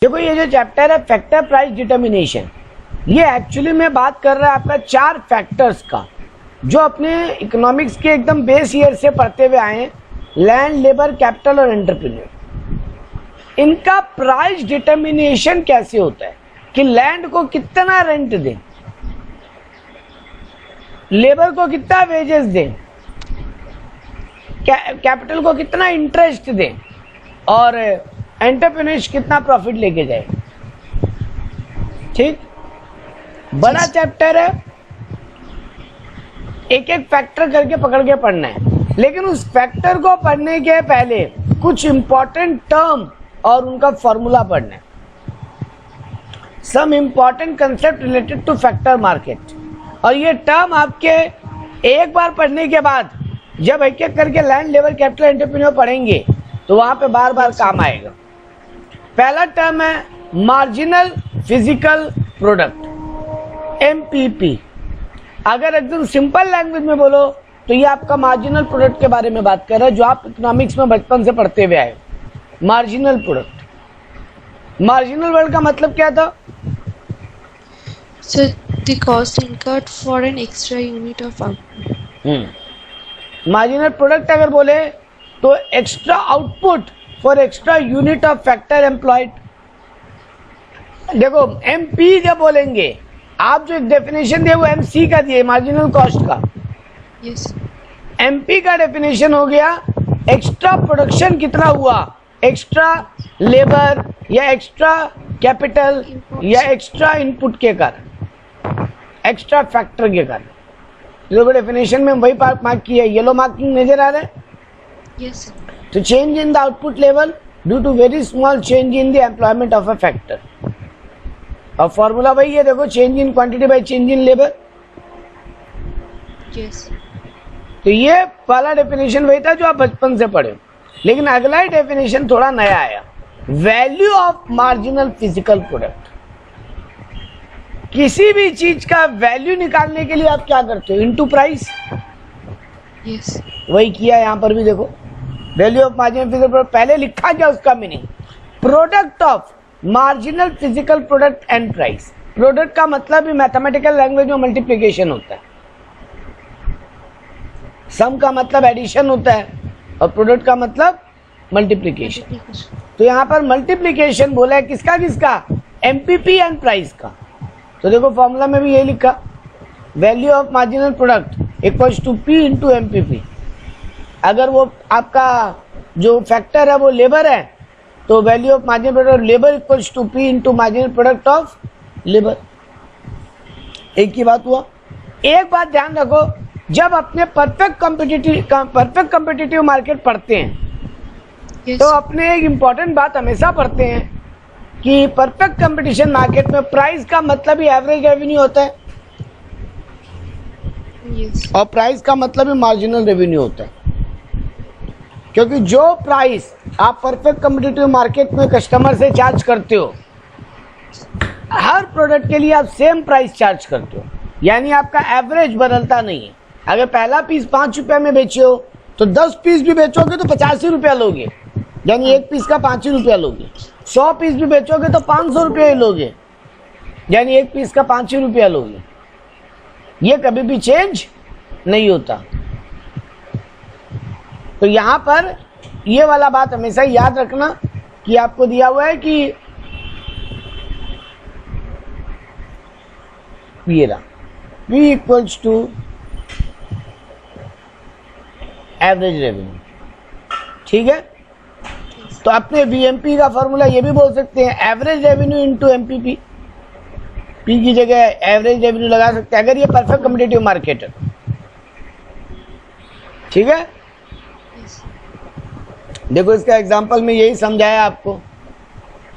देखो ये जो चैप्टर है फैक्टर प्राइस डिटर्मिनेशन, ये एक्चुअली में बात कर रहा है आपका 4 फैक्टर्स का जो अपने इकोनॉमिक्स के एकदम बेस ईयर से पढ़ते हुए आए हैं, लैंड, लेबर, कैपिटल और एंटरप्रेन्योर। इनका प्राइस डिटर्मिनेशन कैसे होता है कि लैंड को कितना रेंट दें, लेबर को कितना वेजेस दें, कैपिटल को कितना इंटरेस्ट दें और एंटरप्रेन्योर कितना प्रॉफिट लेके जाए। ठीक, बड़ा चैप्टर है, एक एक फैक्टर करके पकड़ के पढ़ना है, लेकिन उस फैक्टर को पढ़ने के पहले कुछ इंपॉर्टेंट टर्म और उनका फॉर्मूला पढ़ना है। Some important concept related to factor market, और ये टर्म आपके एक बार पढ़ने के बाद जब एक एक करके लैंड, लेबर, कैपिटल, एंटरप्रेन्योर पढ़ेंगे तो वहां पे बार बार काम आएगा। पहला टर्म है मार्जिनल फिजिकल प्रोडक्ट, एमपीपी। अगर एकदम सिंपल लैंग्वेज में बोलो तो ये आपका मार्जिनल प्रोडक्ट के बारे में बात कर रहा है जो आप इकोनॉमिक्स में बचपन से पढ़ते हुए आए। मार्जिनल प्रोडक्ट, मार्जिनल वर्ड का मतलब क्या था? So the cost incurred for an extra unit of output. Marginal product अगर बोले तो extra output for extra unit of factor employed. देखो एमपी जब बोलेंगे आप जो एक डेफिनेशन दिए वो एमसी का दिए, मार्जिनल कॉस्ट का। Yes. एमपी का डेफिनेशन हो गया एक्स्ट्रा प्रोडक्शन कितना हुआ, एक्स्ट्रा लेबर या एक्स्ट्रा कैपिटल या एक्स्ट्रा इनपुट के कारण, एक्स्ट्रा फैक्टर के कारण। देखो डेफिनेशन में वही पार्ट मार्क किया है, येलो मार्किंग नजर आ रहा है। Yes. तो change in the output level due to very small change in the employment of a factor. और फॉर्मूला वही है, देखो change in quantity by change in labour. Yes. तो ये वाला डेफिनेशन वही था जो आप बचपन से पढ़े, लेकिन अगला डेफिनेशन थोड़ा नया आया, value of marginal physical product. किसी भी चीज का वैल्यू निकालने के लिए आप क्या करते हो? Into price. Yes. वही किया यहाँ पर भी, देखो value of marginal physical product. पहले लिखा क्या उसका meaning? Product of marginal physical product and price. Product का मतलब भी मैथमेटिकल लैंग्वेज में मल्टीप्लिकेशन होता है, सम का मतलब एडिशन होता है और प्रोडक्ट का मतलब मल्टीप्लिकेशन। तो यहाँ पर मल्टीप्लिकेशन बोला है किसका किसका? एमपीपी एंड प्राइस का। तो देखो फॉर्मूला में भी यही लिखा, value of marginal product equals to P into MPP. अगर वो आपका जो फैक्टर है वो लेबर है तो value of marginal product labour equals to P into marginal product of labour. एक ही बात हुआ। एक बात ध्यान रखो, जब अपने परफेक्ट कॉम्पिटिटिव मार्केट पढ़ते हैं Yes. तो अपने एक इम्पॉर्टेंट बात हमेशा पढ़ते हैं कि परफेक्ट कंपटीशन मार्केट में प्राइस का मतलब ही एवरेज रेवेन्यू होता है Yes. और प्राइस का मतलब ही मार्जिनल रेवेन्यू होता है। क्योंकि जो प्राइस आप परफेक्ट कॉम्पिटिटिव मार्केट में कस्टमर से चार्ज करते हो, हर प्रोडक्ट के लिए आप सेम प्राइस चार्ज करते हो, यानी आपका एवरेज बदलता नहीं है। अगर पहला पीस 5 रुपये में बेचे हो तो 10 पीस भी बेचोगे तो 85 रुपया लोगे, यानी एक पीस का 5 ही रुपया लोगे। 100 पीस भी बेचोगे तो 500 रुपये लोगे, यानी एक पीस का 5 ही रुपया लोगे। ये कभी भी चेंज नहीं होता। तो यहाँ पर ये वाला बात हमेशा याद रखना कि आपको दिया हुआ है कि ये रहा V equals to average revenue. ठीक है, तो अपने VMP का फॉर्मूला ये भी बोल सकते हैं, average revenue into MPP. P की जगह एवरेज रेवेन्यू लगा सकते हैं अगर ये परफेक्ट कॉम्पिटिटिव मार्केट है। ठीक है, Yes. देखो इसका एग्जांपल में यही समझाया आपको।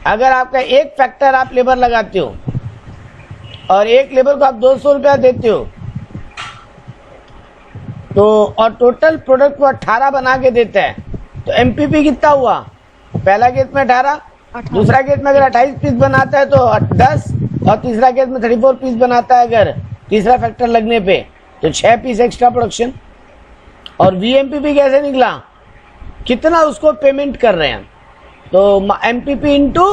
अगर आपका एक फैक्टर आप लेबर लगाते हो और एक लेबर को आप 200 रुपया देते हो तो और टोटल प्रोडक्ट को 18 बना के देता है तो एमपीपी कितना हुआ? पहला केस में 18, दूसरा केस में अगर 28 पीस बनाता है तो 10 और तीसरा केस में 34 पीस बनाता है अगर तीसरा फैक्टर लगने पे तो 6 पीस एक्स्ट्रा प्रोडक्शन। और वीएमपीपी कैसे निकला? कितना उसको पेमेंट कर रहे हैं, तो एमपीपी इंटू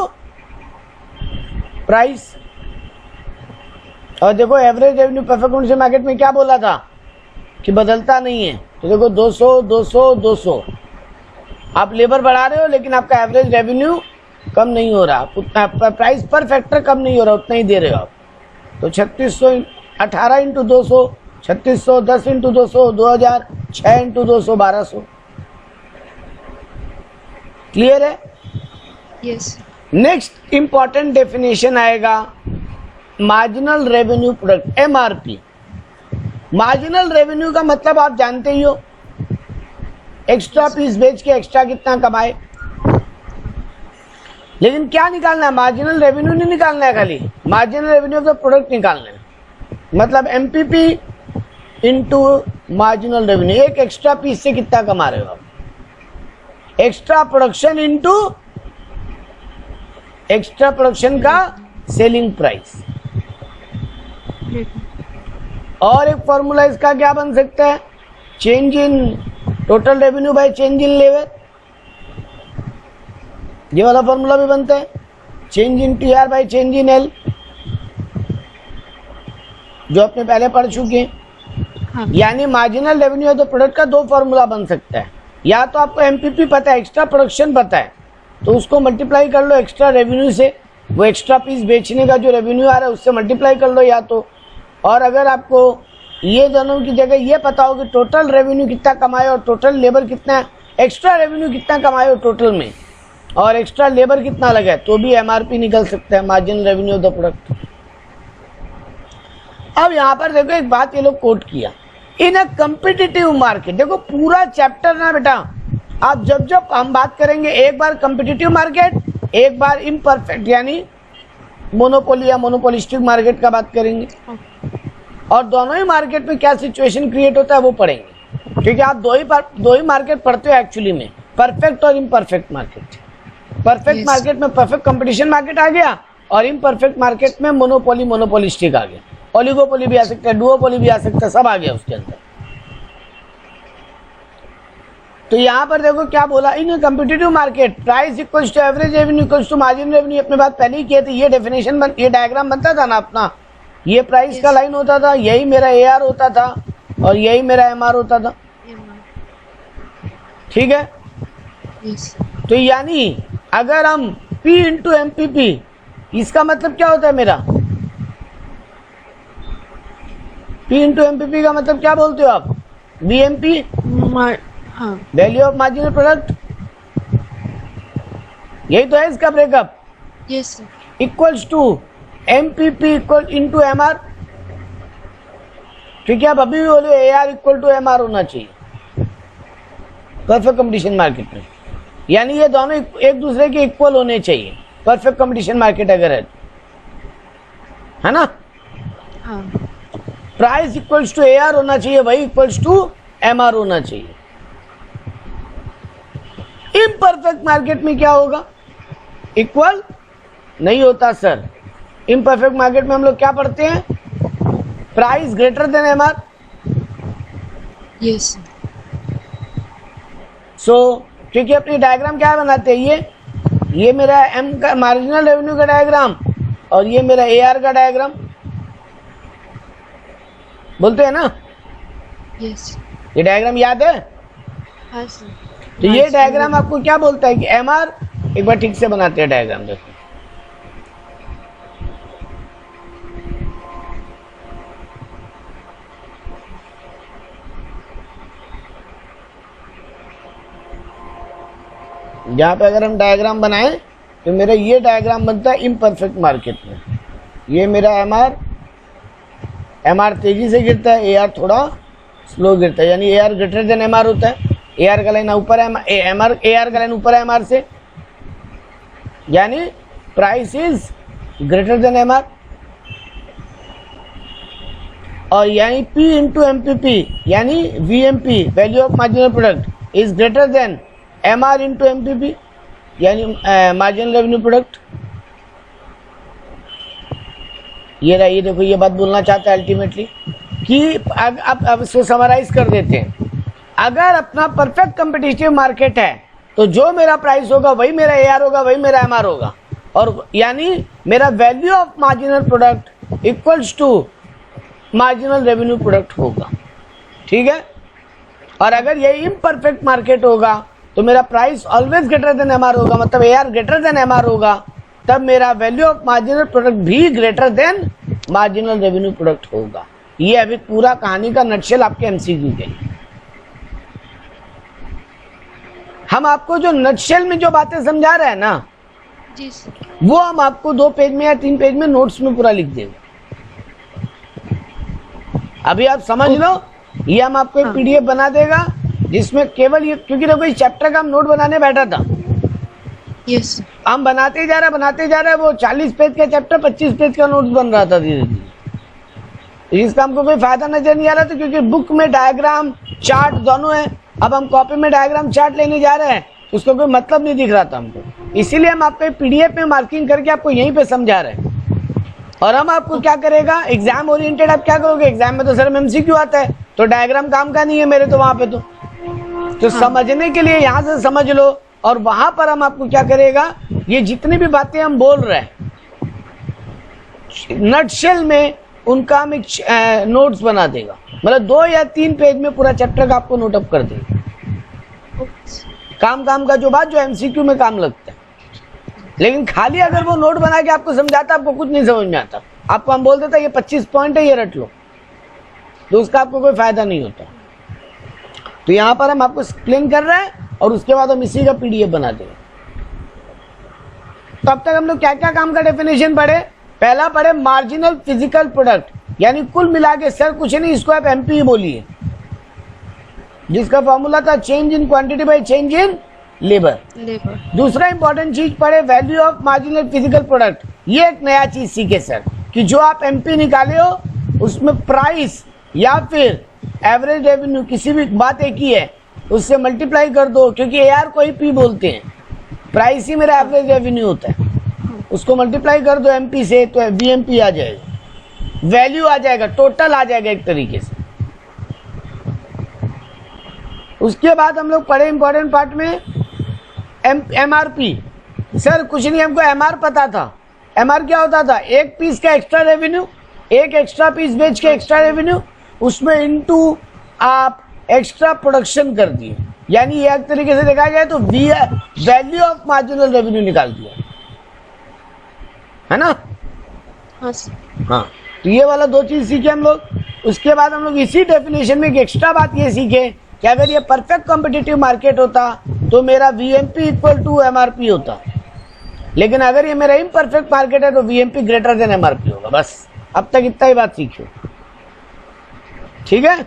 प्राइस। और देखो average revenue perfect competition market में क्या बोला था कि बदलता नहीं है, तो देखो 200 200 200, आप लेबर बढ़ा रहे हो लेकिन आपका एवरेज रेवेन्यू कम नहीं हो रहा, उतना प्राइस पर फैक्टर कम नहीं हो रहा, उतना ही दे रहे हो आप। तो 3600 18 इंटू 200, 3600 10 इंटू 200 2000, 6 इंटू 200 1200। क्लियर है? Yes. नेक्स्ट इंपॉर्टेंट डेफिनेशन आएगा marginal revenue product, MRP. Marginal revenue का मतलब आप जानते ही हो, एक्स्ट्रा पीस बेच के एक्स्ट्रा कितना कमाए। लेकिन क्या निकालना है, मार्जिनल रेवेन्यू नहीं निकालना है, खाली marginal revenue of the product निकालना है। मतलब एमपीपी इंटू मार्जिनल रेवेन्यू, एक एक्स्ट्रा पीस से कितना कमा रहे हो आप, extra production into extra production का सेलिंग प्राइस। और एक फॉर्मूला इसका क्या बन सकता है, change in total revenue bye change in labour. ये वाला फॉर्मूला भी बनता है, change in TR bye change in L, जो आपने पहले पढ़ चुके हैं। हाँ. यानी marginal revenue of the product का दो फॉर्मूला बन सकता है, या तो आपको एमपीपी पता है, एक्स्ट्रा प्रोडक्शन पता है, तो उसको मल्टीप्लाई कर लो एक्स्ट्रा रेवेन्यू से, वो एक्स्ट्रा पीस बेचने का जो रेवेन्यू आ रहा है उससे मल्टीप्लाई कर लो या तो। और अगर आपको ये दोनों की जगह ये पता हो कि टोटल रेवेन्यू कितना कमाए और टोटल लेबर कितना, एक्स्ट्रा रेवेन्यू कितना कमाए हो टोटल में और एक्स्ट्रा लेबर कितना लगा है, तो भी एमआरपी निकल सकता है, marginal revenue of the product. अब यहाँ पर देखो एक बात ये लोग कोट किया, इन अ कम्पिटिटिव मार्केट। देखो पूरा चैप्टर ना बेटा, आप जब जब हम बात करेंगे, एक बार कम्पिटिटिव मार्केट, एक बार इम्परफेक्ट यानी मोनोपोली या मोनोपोलिस्टिक मार्केट का बात करेंगे, और दोनों ही मार्केट में क्या सिचुएशन क्रिएट होता है वो पढ़ेंगे। क्योंकि आप दो ही मार्केट पढ़ते हो एक्चुअली में, परफेक्ट और इम्परफेक्ट मार्केट। परफेक्ट मार्केट में परफेक्ट कंपटीशन मार्केट आ गया, और इम्परफेक्ट मार्केट में मोनोपोली मोनोपोलिस्टिक आ गया, ओलिगोपोली भी आ सकता है, डुओपोली भी आ सकता है, सब आ गया उसके अंदर। तो यहाँ पर देखो क्या बोला, in competitive market price equals to average revenue equals to margin revenue. अपने बात पहले ही किए थे, ये डेफिनेशन ये डायग्राम बनता था ना अपना, ये प्राइस का लाइन होता था, यही मेरा एआर होता था और यही मेरा एमआर होता था, ठीक है। Yes. तो यानी अगर हम P इंटू एमपीपी, इसका मतलब क्या होता है मेरा, P इंटू एमपीपी का मतलब क्या बोलते हो आप, बीएमपी, हाँ. वैल्यू ऑफ मार्जिनल प्रोडक्ट, यही तो है इसका breakup. Yes, sir. Equals to MPP equal into MR. क्योंकि आप अभी भी बोले एआर इक्वल टू एमआर होना चाहिए परफेक्ट कंपटीशन मार्केट में, यानी ये दोनों एक दूसरे के इक्वल होने चाहिए परफेक्ट कंपटीशन मार्केट अगर है ना। हाँ. प्राइस इक्वल्स टू एआर होना चाहिए, वही इक्वल्स टू एमआर होना चाहिए। इम्परफेक्ट मार्केट में क्या होगा, इक्वल नहीं होता सर। इम्परफेक्ट मार्केट में हम लोग क्या पढ़ते हैं, price greater than MR. Yes. सो क्योंकि अपनी डायग्राम क्या बनाते हैं, ये मेरा एम का मार्जिनल रेवेन्यू का डायग्राम और ये मेरा एआर का डायग्राम, बोलते हैं ना। Yes. ये डायग्राम याद है, हाँ सर. तो ये डायग्राम आपको क्या बोलता है कि एमआर, एक बार ठीक से बनाते हैं डायग्राम, देखो यहाँ पे अगर हम डायग्राम बनाएं तो मेरा ये डायग्राम बनता है इम्परफेक्ट मार्केट में। ये मेरा एमआर तेजी से गिरता है, एआर थोड़ा स्लो गिरता है, यानी एआर ग्रेटर देन एमआर होता है। एआर का लाइन ऊपर है, एआर का लाइन ऊपर है एमआर से, यानी price is greater than MR. और यानी पी इंटू एमपीपी यानी VMP, value of marginal product, is greater than MR into MPP यानी मार्जिनल रेवेन्यू प्रोडक्ट। ये रहा, ये देखो, ये बात बोलना चाहता है अल्टीमेटली कि अब इसको समराइज कर देते हैं। अगर अपना परफेक्ट कम्पिटिटिव मार्केट है तो जो मेरा प्राइस होगा वही मेरा एआर होगा, वही मेरा एमआर होगा। और यानी मेरा value of marginal product equals to marginal revenue product होगा, ठीक है। और अगर ये इम्परफेक्ट मार्केट होगा तो मेरा price always greater than MR होगा, मतलब एआर ग्रेटर देन एमआर होगा, तब मेरा वैल्यू ऑफ मार्जिनल प्रोडक्ट भी greater than marginal revenue product होगा। ये अभी पूरा कहानी का नटशेल आपके एमसीक्यू के लिए। हम आपको जो नटशेल में जो बातें समझा रहे हैं ना, जी सर। वो हम आपको 2 पेज में या 3 पेज में नोट्स में पूरा लिख देंगे। अभी आप समझ लो, ये हम आपको एक पीडीएफ बना देगा जिसमें केवल ये, क्योंकि देखो इस चैप्टर का हम नोट बनाने बैठा था, यस हम बनाते जा रहे वो 40 पेज का चैप्टर 25 पेज का नोट बन रहा था धीरे धीरे। इसका हमको कोई फायदा नजर नहीं आ रहा था, क्योंकि बुक में डायग्राम चार्ट दोनों है, अब हम कॉपी में डायग्राम चार्ट लेने जा रहे हैं, उसका कोई मतलब नहीं दिख रहा था हमको। इसीलिए हम आपको पीडीएफ में मार्किंग करके आपको यहीं पे समझा रहे हैं। और हम आपको क्या करेगा, एग्जाम ओरिएंटेड आप क्या करोगे, एग्जाम में तो सर एमसीक्यू आता है, तो डायग्राम काम का नहीं है मेरे तो वहां पे तो समझने के लिए यहाँ से समझ लो, और वहां पर हम आपको क्या करेगा, ये जितनी भी बातें हम बोल रहे हैं नटशेल में उनका हम एक नोट्स बना देगा, मतलब 2 या 3 पेज में पूरा चैप्टर का आपको नोटअप कर देगा। काम का जो बात जो एमसीक्यू में काम लगता है। लेकिन खाली अगर वो नोट बना के आपको समझाता, आपको कुछ नहीं समझ में आता, आपको हम बोल देता ये 25 पॉइंट है, ये रट लो, तो उसका आपको कोई फायदा नहीं होता। तो यहाँ पर हम आपको एक्सप्लेन कर रहे हैं और उसके बाद हम इसी का पीडीएफ बना देंगे। तो अब तक हम लोग क्या क्या काम का डेफिनेशन पढ़े, पहला पढ़े मार्जिनल फिजिकल प्रोडक्ट, यानी कुल मिला के सर कुछ नहीं, इसको आप एमपी बोलिए, जिसका फॉर्मूला था change in quantity by change in labour. दूसरा इंपॉर्टेंट चीज पढ़े value of marginal physical product. ये एक नया चीज सीखे सर कि जो आप एमपी निकाले हो उसमें प्राइस या फिर एवरेज रेवेन्यू, किसी भी बात एक ही है, उससे मल्टीप्लाई कर दो, क्योंकि एआर को ही पी बोलते हैं, प्राइस ही मेरा एवरेज रेवेन्यू होता है, उसको मल्टीप्लाई कर दो एमपी से तो बीएमपी आ जाएगा, वैल्यू आ जाएगा, टोटल आ जाएगा एक तरीके से। उसके बाद हम लोग पढ़े इंपॉर्टेंट पार्ट में एमआरपी। सर कुछ नहीं, हमको एमआर पता था, एमआर क्या होता था, एक पीस का एक्स्ट्रा रेवेन्यू, एक एक्स्ट्रा पीस बेच के एक्स्ट्रा रेवेन्यू, उसमें इनटू आप एक्स्ट्रा प्रोडक्शन कर दिए, यानी एक तरीके से देखा जाए तो वैल्यू ऑफ मार्जिनल रेवेन्यू निकाल दिया, है ना। हाँ सर। हाँ, तो ये वाला 2 चीज सीखे हम लोग। उसके बाद हम लोग इसी डेफिनेशन में एक एक्स्ट्रा बात ये सीखे कि अगर ये परफेक्ट कॉम्पिटिटिव मार्केट होता तो मेरा वीएमपी इक्वल टू एमआरपी होता, लेकिन अगर ये मेरा इम्परफेक्ट मार्केट है तो वीएमपी ग्रेटर देन एमआरपी होगा। बस अब तक इतना ही बात सीखियो, ठीक है।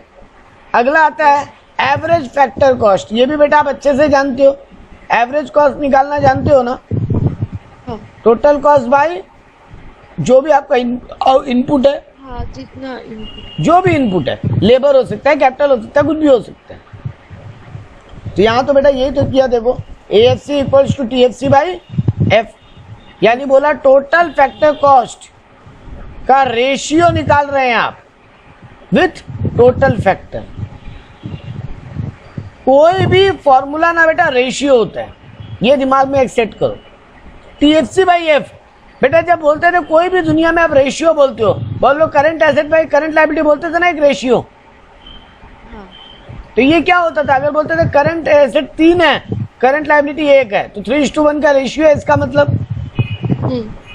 अगला आता है एवरेज फैक्टर कॉस्ट। ये भी बेटा आप अच्छे से जानते हो, एवरेज कॉस्ट निकालना जानते हो ना, टोटल कॉस्ट बाय जो भी आपका इनपुट है, हाँ जितना इनपुट, जो भी इनपुट है, लेबर हो सकता है, कैपिटल हो सकता है, कुछ भी हो सकता है। तो यहाँ तो बेटा यही तो किया, देखो AFC equals to TFC by F, यानी बोला टोटल फैक्टर कॉस्ट का रेशियो निकाल रहे हैं आप विथ टोटल फैक्टर। कोई भी फॉर्मूला ना बेटा रेशियो होता है, ये दिमाग में एक सेट करो। टीएफसी बाई एफ बेटा जब बोलते थे कोई भी दुनिया में आप रेशियो बोलते हो, बोल लो current asset by current liability बोलते थे ना, एक रेशियो। तो ये क्या होता था, अगर बोलते थे करंट एसेट 3 है, करंट लायबिलिटी 1 है, तो 3:1 का रेशियो है इसका मतलब।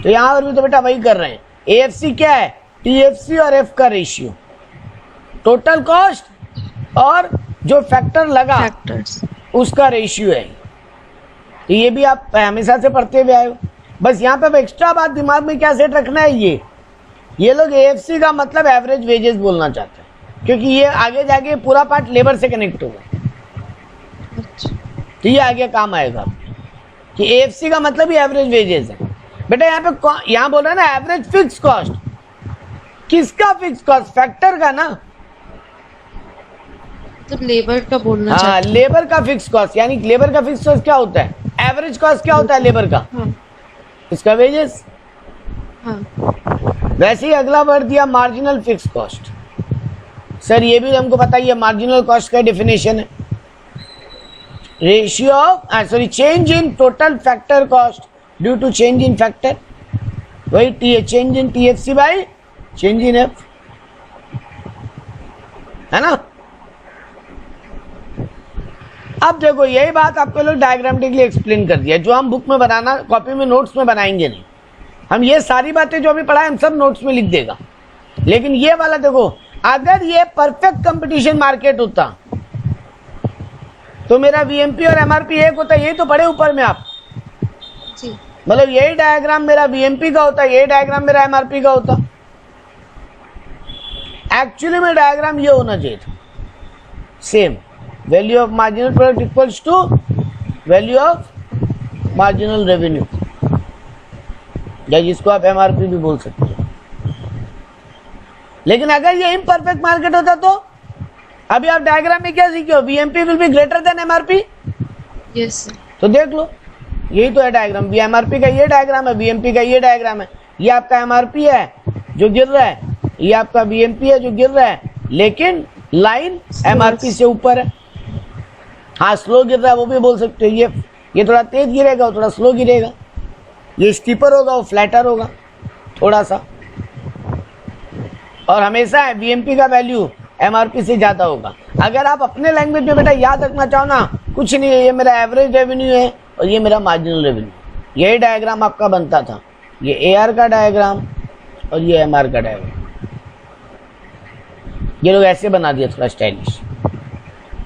तो यहाँ पर भी तो बेटा वही कर रहे हैं। एएफसी क्या है, टीएफसी और एफ का रेशियो, टोटल कॉस्ट और जो फैक्टर लगा उसका रेशियो है। तो ये भी आप हमेशा से पढ़ते हुए आए हो। बस यहाँ पे एक्स्ट्रा बात दिमाग में क्या सेट रखना है, ये लोग एएफसी का मतलब एवरेज वेजेस बोलना चाहते हैं, क्योंकि ये आगे जाके पूरा पार्ट लेबर से कनेक्ट होगा। तो ये आगे काम आएगा कि एएफसी का मतलब ही एवरेज वेजेस है। बेटा यहाँ पे यहाँ बोल रहा है ना एवरेज फिक्स कॉस्ट, किसका फिक्स कॉस्ट, फैक्टर का ना, मतलब लेबर का बोलना। हाँ लेबर का फिक्स कॉस्ट, यानी लेबर का फिक्स कॉस्ट क्या होता है, एवरेज कॉस्ट क्या होता है लेबर का, इसका वेजेस। वैसे ही अगला वर्ड दिया मार्जिनल फिक्स कॉस्ट। सर ये भी हमको पता ही है, मार्जिनल कॉस्ट का डेफिनेशन है ratio of change in total factor cost due to change in factor, वही change in TFC by change in F, है ना। अब देखो यही बात आपको लोग डायग्रामेटिकली एक्सप्लेन कर दिया, जो हम बुक में बनाना, कॉपी में, नोट्स में बनाएंगे नहीं। हम ये सारी बातें जो अभी पढ़ा है हम सब नोट्स में लिख देगा। लेकिन ये वाला देखो, अगर ये परफेक्ट कंपटीशन मार्केट होता तो मेरा VMP और MRP एक होता, यही तो पढ़े ऊपर में आप जी। मतलब यही डायग्राम मेरा VMP का होता, यही डायग्राम मेरा MRP का होता। एक्चुअली में डायग्राम ये होना चाहिए था same, value of marginal product equals to value of marginal revenue, या जिसको आप MRP भी बोल सकते हो। लेकिन अगर ये इम्परफेक्ट मार्केट होता तो अभी आप डायग्राम में क्या सीखे हो, VMP will be greater than MRP। Yes sir. तो देख लो यही तो है डायग्राम, MRP का ये डायग्राम है, VMP का ये डायग्राम है। ये आपका MRP है जो गिर रहा है, ये आपका VMP है जो गिर रहा है, लेकिन लाइन MRP से ऊपर है। हाँ स्लो गिर रहा है वो भी बोल सकते हो, ये थोड़ा तेज गिरेगा, वो थोड़ा स्लो गिरेगा, ये स्टीपर होगा, वो फ्लैटर होगा थोड़ा सा। और हमेशा VMP का वैल्यू MRP से ज्यादा होगा। अगर आप अपने लैंग्वेज में बेटा याद रखना चाहो ना, कुछ नहीं है, ये मेरा एवरेज रेवेन्यू है और ये मेरा मार्जिनल रेवेन्यू, यही डायग्राम आपका बनता था। ये AR का डायग्राम और ये MR का डायग्राम, ये लोग ऐसे बना दिया थोड़ा स्टाइलिश,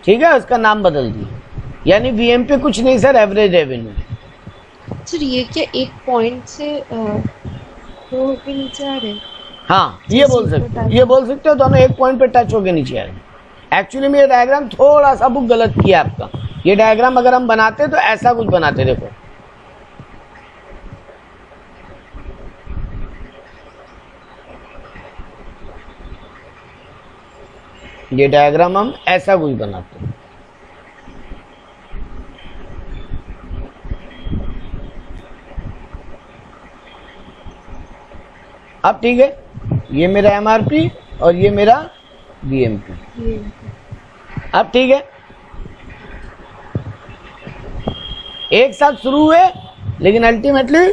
ठीक है, उसका नाम बदल दिया। यानी VMP कुछ नहीं सर, एवरेज रेवेन्यू। सर ये क्या एक पॉइंट से दो के नीचे आ रहे हैं? हाँ ये बोल सकते हो दोनों एक पॉइंट पे टच होके नीचे आ रहे। एक्चुअली में ये डायग्राम थोड़ा सा बुक गलत किया आपका। ये डायग्राम अगर हम बनाते तो ऐसा कुछ बनाते, देखो ये डायग्राम हम ऐसा कुछ बनाते हैं। अब ठीक है, ये मेरा MRP और ये मेरा VMP। अब ठीक है, एक साथ शुरू हुए लेकिन अल्टीमेटली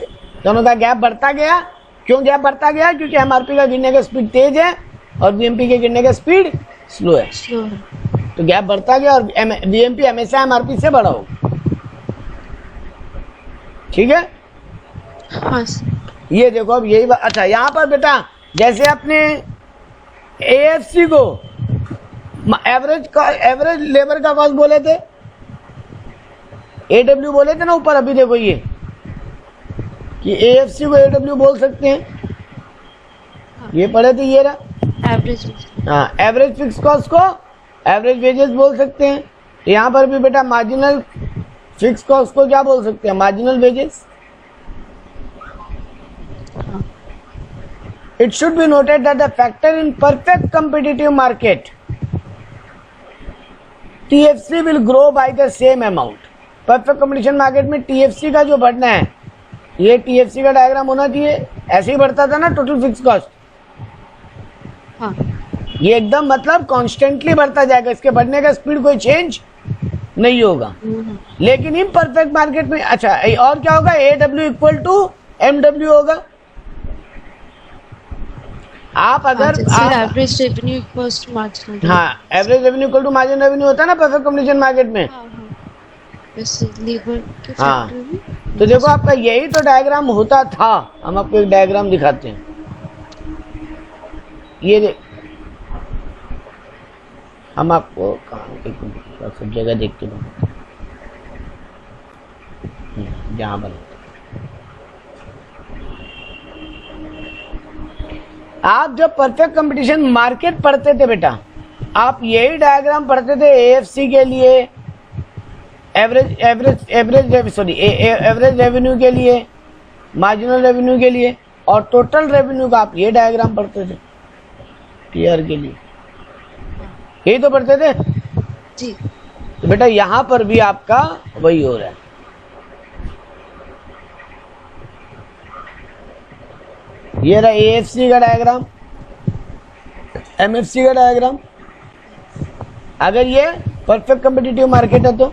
दोनों का गैप बढ़ता गया। क्यों गैप बढ़ता गया? क्योंकि MRP का गिरने का स्पीड तेज है और VMP के गिरने का स्पीड स्लो है, तो गैप बढ़ता गया और VMP हमेशा MRP से बड़ा होगा। ठीक है, हाँ सर। ये देखो अब यही बात। अच्छा यहाँ पर बेटा जैसे अपने AFC को एवरेज लेबर का कॉस्ट बोले थे, AW बोले थे ना ऊपर। अभी देखो ये कि AFC को AW बोल सकते हैं, ये पढ़े थे, ये रहा एवरेज। हाँ, एवरेज फिक्स कॉस्ट को एवरेज वेजेस बोल सकते हैं। यहाँ पर भी बेटा मार्जिनल फिक्स कॉस्ट को क्या बोल सकते हैं? Marginal wages. It should be noted that the factor in perfect competitive market, TFC will grow by the same amount. Perfect competition market में TFC का जो बढ़ना है, ये TFC का डायग्राम होना चाहिए, ऐसे ही बढ़ता था ना टोटल फिक्स कॉस्ट। हाँ। ये एकदम मतलब कॉन्स्टेंटली बढ़ता जाएगा, इसके बढ़ने का स्पीड कोई चेंज नहीं होगा। लेकिन इम्परफेक्ट मार्केट में अच्छा और क्या होगा? AW इक्वल टू MW होगा। आप अगर average revenue equals to marginal. हाँ, average revenue equal to marginal revenue होता है ना परफेक्ट कंपटीशन मार्केट में। वैसे लेबर के हाँ, फैक्टर में। तो देखो आपका यही तो डायग्राम होता था। हम आपको एक डायग्राम दिखाते हैं, ये हम आपको कहाँ सब जगह देख के जहाँ बना। आप जब परफेक्ट कंपटीशन मार्केट पढ़ते थे बेटा, आप यही डायग्राम पढ़ते थे AFC के लिए, एवरेज रेवेन्यू के लिए, मार्जिनल रेवेन्यू के लिए, और टोटल रेवेन्यू का आप ये डायग्राम पढ़ते थे ईयर के लिए। यही तो पढ़ते थे जी। तो बेटा यहां पर भी आपका वही हो रहा है। ये रहा AFC का डायग्राम, MFC का डायग्राम। अगर ये परफेक्ट कम्पिटिटिव मार्केट है तो,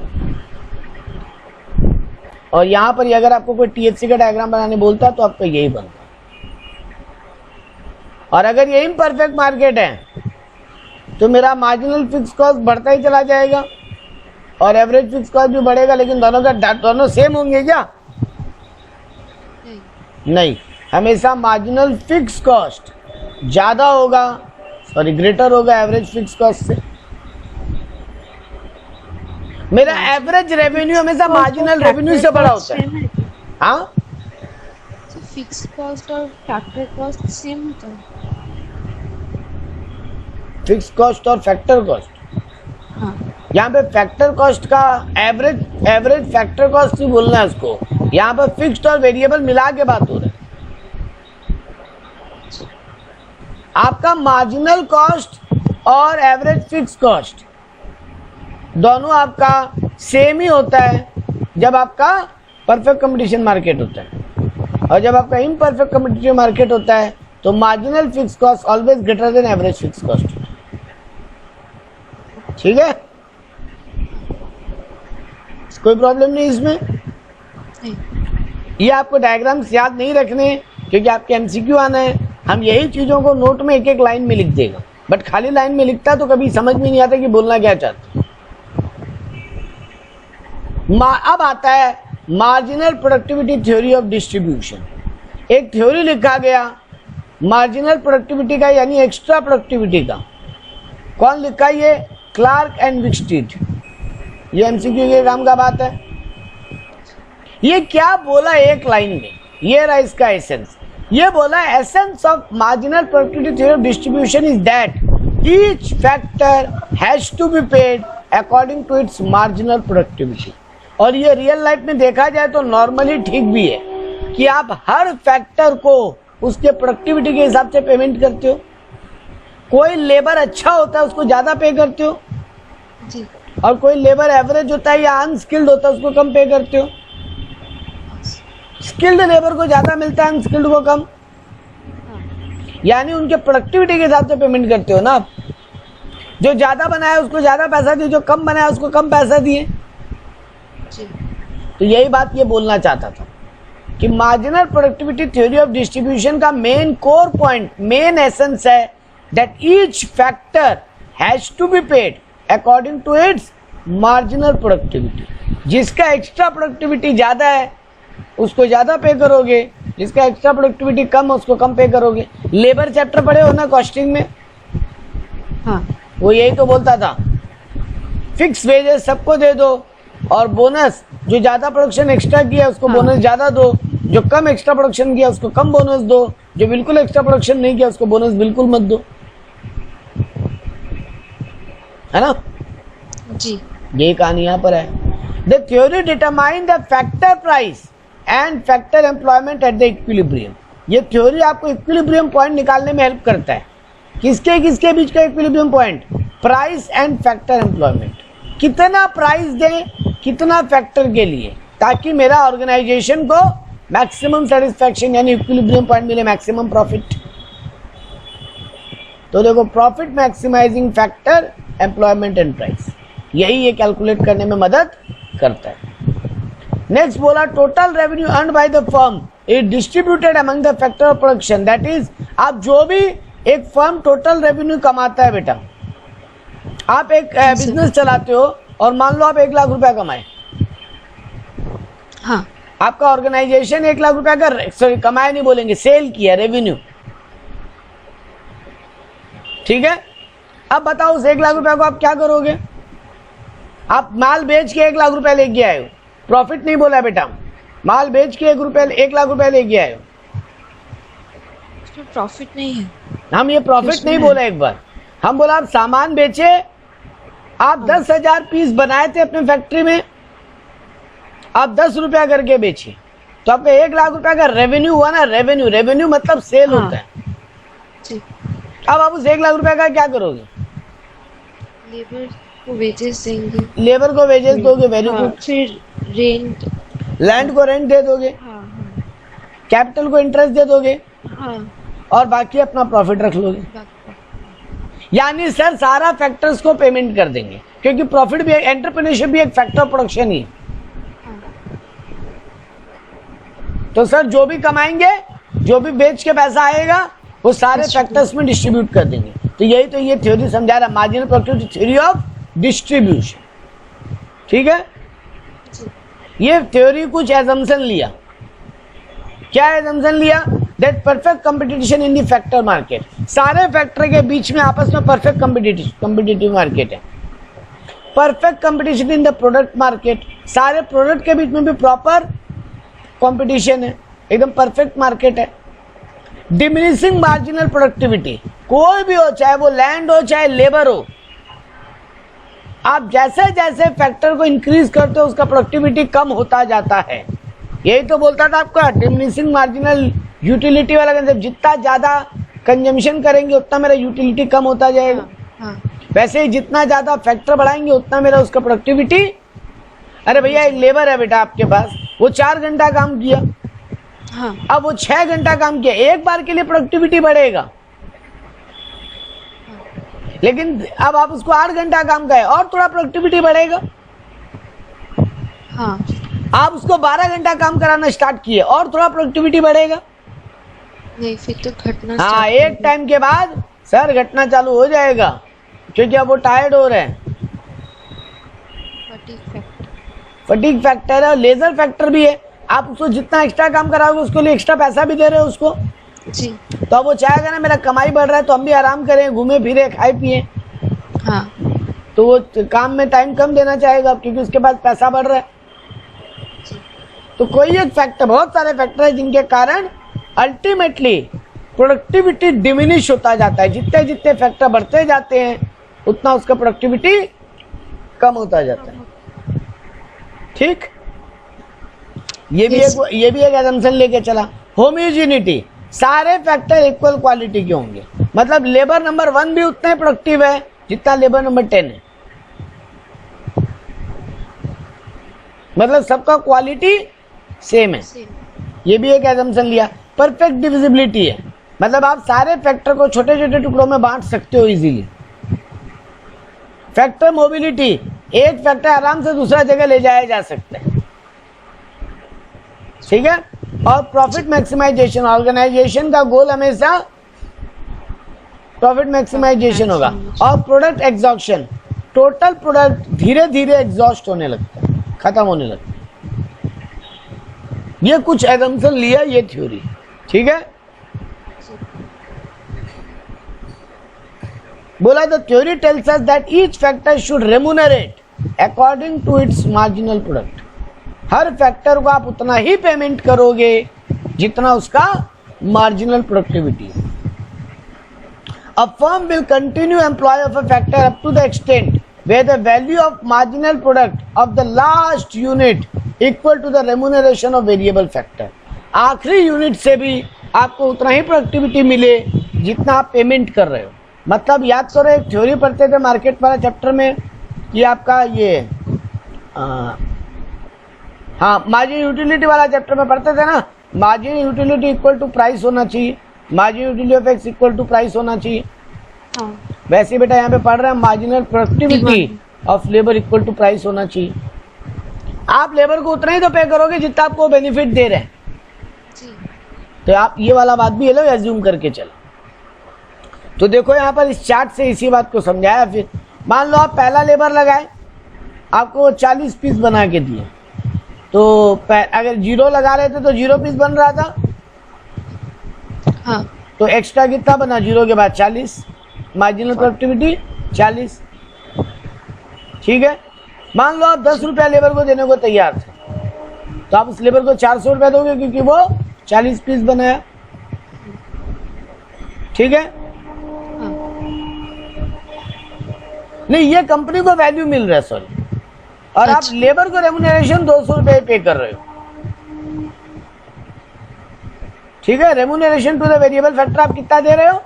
और यहाँ पर अगर आपको कोई THC का डायग्राम बनाने बोलता तो आपका यही बनता। और अगर ये इम्परफेक्ट मार्केट है तो मेरा मार्जिनल फिक्स कॉस्ट बढ़ता ही चला जाएगा और एवरेज फिक्स कॉस्ट भी बढ़ेगा, लेकिन दोनों सेम होंगे क्या? नहीं, हमेशा मार्जिनल फिक्स कॉस्ट ज्यादा होगा, ग्रेटर होगा एवरेज फिक्स कॉस्ट से। मेरा एवरेज रेवेन्यू हमेशा मार्जिनल रेवेन्यू से बड़ा होता है। हाँ, फिक्स कॉस्ट और फैक्टर कॉस्ट सेम होता है। फिक्स कॉस्ट और फैक्टर कॉस्ट, हाँ, यहाँ पे फैक्टर कॉस्ट का एवरेज फैक्टर कॉस्ट ही बोलना है उसको। यहाँ पर फिक्स्ड और वेरिएबल मिला के बात हो रहा है। आपका मार्जिनल कॉस्ट और एवरेज फिक्स कॉस्ट दोनों आपका सेम ही होता है जब आपका परफेक्ट कंपटीशन मार्केट होता है, और जब आपका इम्परफेक्ट कंपटीशन मार्केट होता है तो marginal fix cost always greater than average fix cost. ठीक है, कोई प्रॉब्लम नहीं इसमें। ये आपको डायग्राम्स याद नहीं रखने क्योंकि आपके MCQ आना है। हम यही चीजों को नोट में एक एक लाइन में लिख देगा, बट खाली लाइन में लिखता तो कभी समझ में नहीं आता कि बोलना क्या चाहते। अब आता है marginal productivity theory of distribution. एक थ्योरी लिखा गया मार्जिनल प्रोडक्टिविटी का, यानी एक्स्ट्रा प्रोडक्टिविटी का। कौन लिखा? ये क्लार्क एंड विक्सटीड। ये MCQ के काम का बात है। ये क्या बोला एक लाइन में, ये रहा इसका एसेंस। ये बोला essence of marginal productivity theory of distribution is that each factor has to be paid according to its marginal productivity. और ये रियल लाइफ में देखा जाए तो नॉर्मली ठीक भी है कि आप हर फैक्टर को उसके प्रोडक्टिविटी के हिसाब से पेमेंट करते हो। कोई लेबर अच्छा होता है उसको ज्यादा पे करते हो जी, और कोई लेबर एवरेज होता है या अनस्किल्ड होता है उसको कम पे करते हो। स्किल्ड लेबर को ज्यादा मिलता है, अनस्किल्ड को कम। यानी उनके प्रोडक्टिविटी के हिसाब से पेमेंट करते हो ना आप। जो ज्यादा बनाया उसको ज्यादा पैसा दिए, जो कम बनाया उसको कम पैसा दिए। तो यही बात ये बोलना चाहता था कि marginal productivity theory of distribution का main core point, main essence है that each factor has to be paid according to its marginal productivity. जिसका एक्स्ट्रा प्रोडक्टिविटी ज्यादा है उसको ज्यादा पे करोगे, जिसका एक्स्ट्रा प्रोडक्टिविटी कम है उसको कम पे करोगे। लेबर चैप्टर पढ़े हो ना कॉस्टिंग में? हाँ, वो यही तो बोलता था, फिक्स वेजेस सबको दे दो और बोनस, जो ज्यादा प्रोडक्शन एक्स्ट्रा किया उसको बोनस ज्यादा दो, जो कम एक्स्ट्रा प्रोडक्शन किया उसको कम बोनस दो, जो बिल्कुल एक्स्ट्रा प्रोडक्शन नहीं किया उसको बोनस बिल्कुल मत दो। है ना जी, यही कहानी यहाँ पर है। The theory determine the factor price and factor employment at the equilibrium. ये थ्योरी आपको इक्विलिब्रियम पॉइंट निकालने में हेल्प करता है। किसके किसके बीच का equilibrium point? Price and factor employment. कितना प्राइस दें कितना फैक्टर के लिए, ताकि मेरा ऑर्गेनाइजेशन को मैक्सिमम सेटिस्फैक्शन यानी इक्विलिब्रियम पॉइंट मिले, मैक्सिमम प्रॉफिट। तो देखो, profit maximising factor, employment and price, यही ये कैलकुलेट करने में मदद करता है। नेक्स्ट बोला total revenue earned bye the firm is distributed among the factor of production. That is, आप जो भी एक फर्म टोटल रेवेन्यू कमाता है बेटा, आप एक बिजनेस चलाते हो और मान लो आप 1 लाख रुपया कमाए। हाँ, आपका ऑर्गेनाइजेशन 1 लाख रुपया का कमाया नहीं बोलेंगे, सेल किया, रेवेन्यू। ठीक है, अब बताओ उस 1 लाख रुपया को आप क्या करोगे? आप माल बेच के 1 लाख रुपया लेके आए हो, प्रॉफिट नहीं बोला बेटा, माल बेच के 1 लाख रुपया लेके आए हो। उसमें प्रॉफिट नहीं है। हम ये प्रॉफिट नहीं बोला, एक बार हम बोला आप सामान बेचे, आप 10,000 पीस बनाए थे अपने फैक्ट्री में, आप 10 रुपया करके बेचे, तो आपका 1 लाख रुपया का रेवेन्यू हुआ ना। रेवेन्यू मतलब सेल होता है। जी, अब आप उस 1 लाख रुपया का क्या करोगे? लेबर को वेजेस देंगे। लेबर को वेजेस दोगे, वेरी गुड। फिर रेंट, लैंड को रेंट दे दोगे, कैपिटल को इंटरेस्ट दे दोगे, और बाकी अपना प्रॉफिट रख लोगे। यानी सर सारा फैक्टर्स को पेमेंट कर देंगे, क्योंकि प्रॉफिट भी, एंटरप्रेन्योरशिप भी एक फैक्टर ऑफ प्रोडक्शन ही है। तो सर जो भी कमाएंगे, जो भी बेच के पैसा आएगा, वो सारे फैक्टर्स में डिस्ट्रीब्यूट कर देंगे। तो यही तो ये थ्योरी समझा रहा, marginal productivity theory of distribution. ठीक है, ये थ्योरी कुछ एजम्पशन लिया। क्या एजम्पशन लिया? That perfect competition in the factor market, सारे फैक्टर के बीच में आपस में परफेक्ट कंपटीटिव मार्केट है। Perfect competition in the product market, सारे प्रोडक्ट के बीच में भी प्रॉपर कंपटीशन है, एकदम परफेक्ट मार्केट है। डिमिनिशिंग मार्जिनल प्रोडक्टिविटी, कोई भी हो, चाहे वो लैंड हो चाहे लेबर हो, आप जैसे जैसे फैक्टर को इंक्रीज करते हो उसका प्रोडक्टिविटी कम होता जाता है। यही तो बोलता था आपका डिमिनिशिंग मार्जिनल यूटिलिटी वाला कंसेप्ट, जितना ज्यादा कंजम्पशन करेंगे उतना मेरा यूटिलिटी कम होता जाएगा। हाँ, वैसे ही जितना ज्यादा फैक्टर बढ़ाएंगे उतना मेरा उसका प्रोडक्टिविटी। अरे भैया एक लेबर है बेटा आपके पास, वो 4 घंटा काम किया, हाँ, अब वो 6 घंटा काम किया, एक बार के लिए प्रोडक्टिविटी बढ़ेगा। लेकिन अब आप उसको 8 घंटा काम का है और थोड़ा प्रोडक्टिविटी बढ़ेगा। हाँ, आप उसको 12 घंटा काम कराना स्टार्ट किए और थोड़ा प्रोडक्टिविटी बढ़ेगा। नहीं फिर तो घटना हाँ, start एक टाइम के बाद सर घटना चालू हो जाएगा, क्योंकि अब वो टायर्ड हो रहे हैं। fatigue factor। फटीग फैक्टर है और लेजर फैक्टर भी है। आप उसको जितना एक्स्ट्रा काम कराओगे उसके लिए एक्स्ट्रा पैसा भी दे रहे हो उसको, जी, तो अब वो चाहेगा ना मेरा कमाई बढ़ रहा है तो हम भी आराम करें, घूमे फिरे, खाए पिए, हाँ, तो वो काम में टाइम कम देना चाहेगा क्योंकि उसके पास पैसा बढ़ रहा है। जी, तो कोई एक फैक्टर, बहुत सारे फैक्टर है जिनके कारण अल्टीमेटली प्रोडक्टिविटी डिमिनिश होता जाता है। जितने जितने फैक्टर बढ़ते जाते हैं उतना उसका प्रोडक्टिविटी कम होता जाता है। ठीक, ये भी एक एजम्पशन लेके चला। होमोजेनिटी, सारे फैक्टर इक्वल क्वालिटी के होंगे, मतलब लेबर नंबर 1 भी उतना ही प्रोडक्टिव है जितना लेबर नंबर 10 है, मतलब सबका क्वालिटी सेम है। ये भी एक एजम्पशन लिया। परफेक्ट डिविजिबिलिटी है, मतलब आप सारे फैक्टर को छोटे छोटे टुकड़ों में बांट सकते हो इजीली। फैक्टर मोबिलिटी, एक फैक्टर आराम से दूसरा जगह ले जाया जा सकता है। ठीक है, और प्रॉफिट मैक्सिमाइजेशन, ऑर्गेनाइजेशन का गोल हमेशा प्रॉफिट मैक्सिमाइजेशन होगा। और प्रोडक्ट एग्जॉस्शन, टोटल प्रोडक्ट धीरे धीरे एग्जॉस्ट होने लगता है, खत्म होने लगता है। ये कुछ एजम्पशन लिया ये थ्योरी। ठीक है, बोला the theory tells us that each factor should remunerate according to its marginal product. हर फैक्टर को आप उतना ही पेमेंट करोगे जितना उसका मार्जिनल प्रोडक्टिविटी है। A firm will continue employ of a factor up to the extent where the value of marginal product of the last unit equal to the remuneration of variable factor। आखिरी unit से भी आपको उतना ही productivity मिले जितना आप payment कर रहे हो। मतलब याद करो, एक थ्योरी पढ़ते थे मार्केट वाला चैप्टर में कि आपका ये हाँ मार्जिन यूटिलिटी वाला चैप्टर में पढ़ते थे ना, margin utility equal to price होना चाहिए, margin utility of X equal to price होना चाहिए। हाँ, वैसे बेटा यहाँ पे पढ़ रहे हैं marginal productivity of labour equal to price होना चाहिए। आप लेबर को उतना ही तो पे करोगे जितना आपको बेनिफिट दे रहे हैं। जी, तो आप ये वाला बात भी ये लोग एज्यूम करके चलो। तो देखो यहाँ पर इस चार्ट से इसी बात को समझाया। फिर मान लो आप पहला लेबर लगाए, आपको 40 पीस बना के दिए, तो अगर 0 लगा रहे थे तो 0 पीस बन रहा था। हाँ, तो एक्स्ट्रा कितना बना 0 के बाद 40, मार्जिनल प्रोडक्टिविटी 40। ठीक है, मान लो आप 10 रुपया लेबर को देने को तैयार थे, तो आप उस लेबर को 400 रुपया दोगे क्योंकि वो 40 पीस बनाया। ठीक है, हाँ, नहीं ये कंपनी को वैल्यू मिल रहा है, सॉरी, और आप लेबर को रेम्यूनरेशन 200 रुपये पे कर रहे हो। ठीक है, remuneration to the variable factor आप कितना दे रहे हो?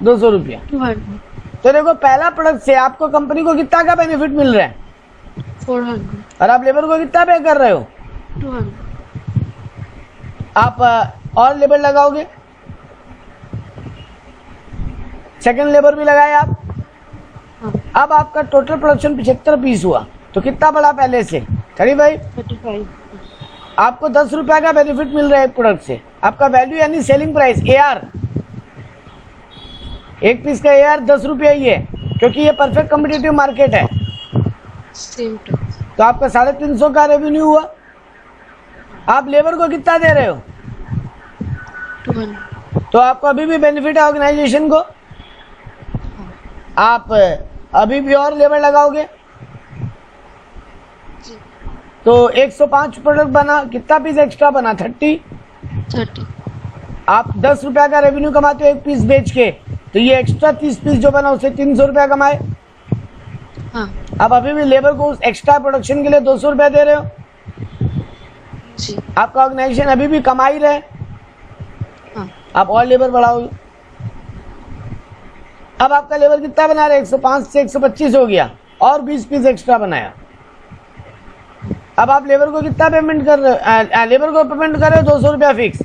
200 रुपया। 200, तो देखो पहला प्रोडक्ट से आपको कंपनी को कितना का बेनिफिट मिल रहा है? 400, और आप लेबर को कितना पे कर रहे हो? 200। आप और लेबर लगाओगे, सेकंड लेबर भी लगाए आप। हाँ, अब आपका टोटल प्रोडक्शन 75 पीस हुआ, तो कितना बढ़ा पहले से? 35। आपको 10 रुपया का बेनिफिट मिल रहा है एक प्रोडक्ट से। आपका वैल्यू यानी सेलिंग प्राइस AR, एक पीस का AR 10 रुपया ही है, क्योंकि ये परफेक्ट कॉम्पिटिटिव मार्केट है। सेम टू तो आपका 350 का रेवेन्यू हुआ। आप लेबर को कितना दे रहे हो? 200। तो आपको अभी भी बेनिफिट है ऑर्गेनाइजेशन को। आप अभी भी और लेबर लगाओगे जी। तो 105 प्रोडक्ट बना, कितना पीस एक्स्ट्रा बना? 30। 30। आप 10 रुपया का रेवेन्यू कमाते हो एक पीस बेच के, तो ये एक्स्ट्रा 30 पीस जो बना उससे 300 रुपया कमाए। हाँ आप अभी भी लेबर को उस एक्स्ट्रा प्रोडक्शन के लिए 200 रुपया दे रहे हो। जी। आपका ऑर्गेनाइजेशन अभी भी कमा ही रहे, हाँ आप और लेबर बढ़ाओगे। अब आपका लेबर कितना बना रहे? 105 से 125 हो गया, और 20 पीस एक्स्ट्रा बनाया। अब आप लेबर को कितना पेमेंट कर रहे हो? लेबर को पेमेंट कर रहे हो 200 रुपया फिक्स।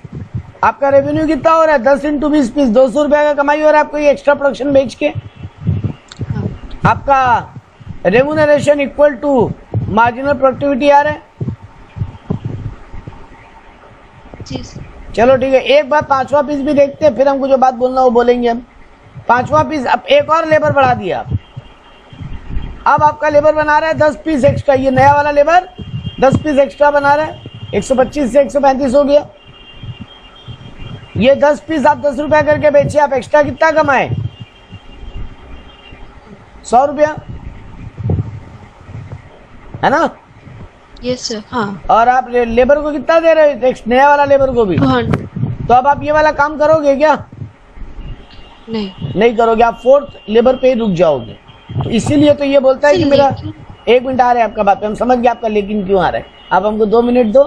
आपका रेवेन्यू कितना हो रहा है? 10 × 20 पीस, 200 रुपया का कमाई हो रहा है आपको ये एक्स्ट्रा प्रोडक्शन बेच के। हाँ आपका remuneration equal to marginal productivity आ रहा है। जी सर। चलो ठीक है, एक बार 5वां पीस भी देखते हैं, फिर हमको जो बात बोलना वो बोलेंगे हम। 5वां पीस, अब एक और लेबर बढ़ा दिया आप। अब आपका लेबर बना रहा है 10 पीस एक्स्ट्रा, ये नया वाला लेबर 10 पीस एक्स्ट्रा बना रहा है, 125 से 135 हो गया। ये 10 पीस आप 10 रुपया करके बेचे, आप एक्स्ट्रा कितना कमाए? 100 रुपया, है ना? Yes sir. हाँ और आप लेबर को कितना दे रहे हो? नया वाला लेबर को भी। 200। तो अब आप ये वाला काम करोगे क्या? नहीं करोगे, आप 4th लेबर पे ही रुक जाओगे। तो इसीलिए तो ये बोलता है कि मेरा, एक मिनट आ रहा है आपका बात पे, हम समझ गए आपका लेकिन क्यों आ रहा है। आप हमको 2 मिनट दो,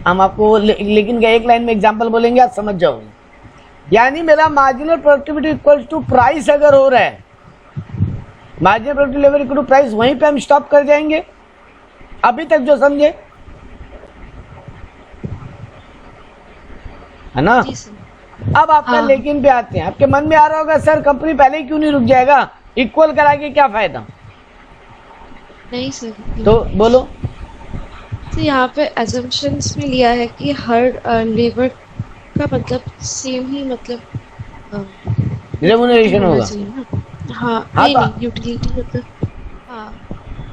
हम आपको लेकिन का एक लाइन में एग्जांपल बोलेंगे, आप समझ जाओगे। यानी मेरा marginal productivity equal to price अगर हो रहा है, marginal productivity level equal to price, वहीं पे हम स्टॉप कर जाएंगे। अभी तक जो समझे, है ना? जी सर। अब आपका हाँ। लेकिन पे आते हैं। आपके मन में आ रहा होगा सर कंपनी पहले ही क्यों नहीं रुक जाएगा, इक्वल करा के क्या फायदा? नहीं सर। तो बोलो। तो यहाँ पे assumptions में लिया है कि हर लेबर का मतलब सेम ही मतलब रेम्यूनरेशन होना होगा। चाहिए ना। हाँ हाँ नहीं तो- नहीं, यूटिलिटी मतलब। हाँ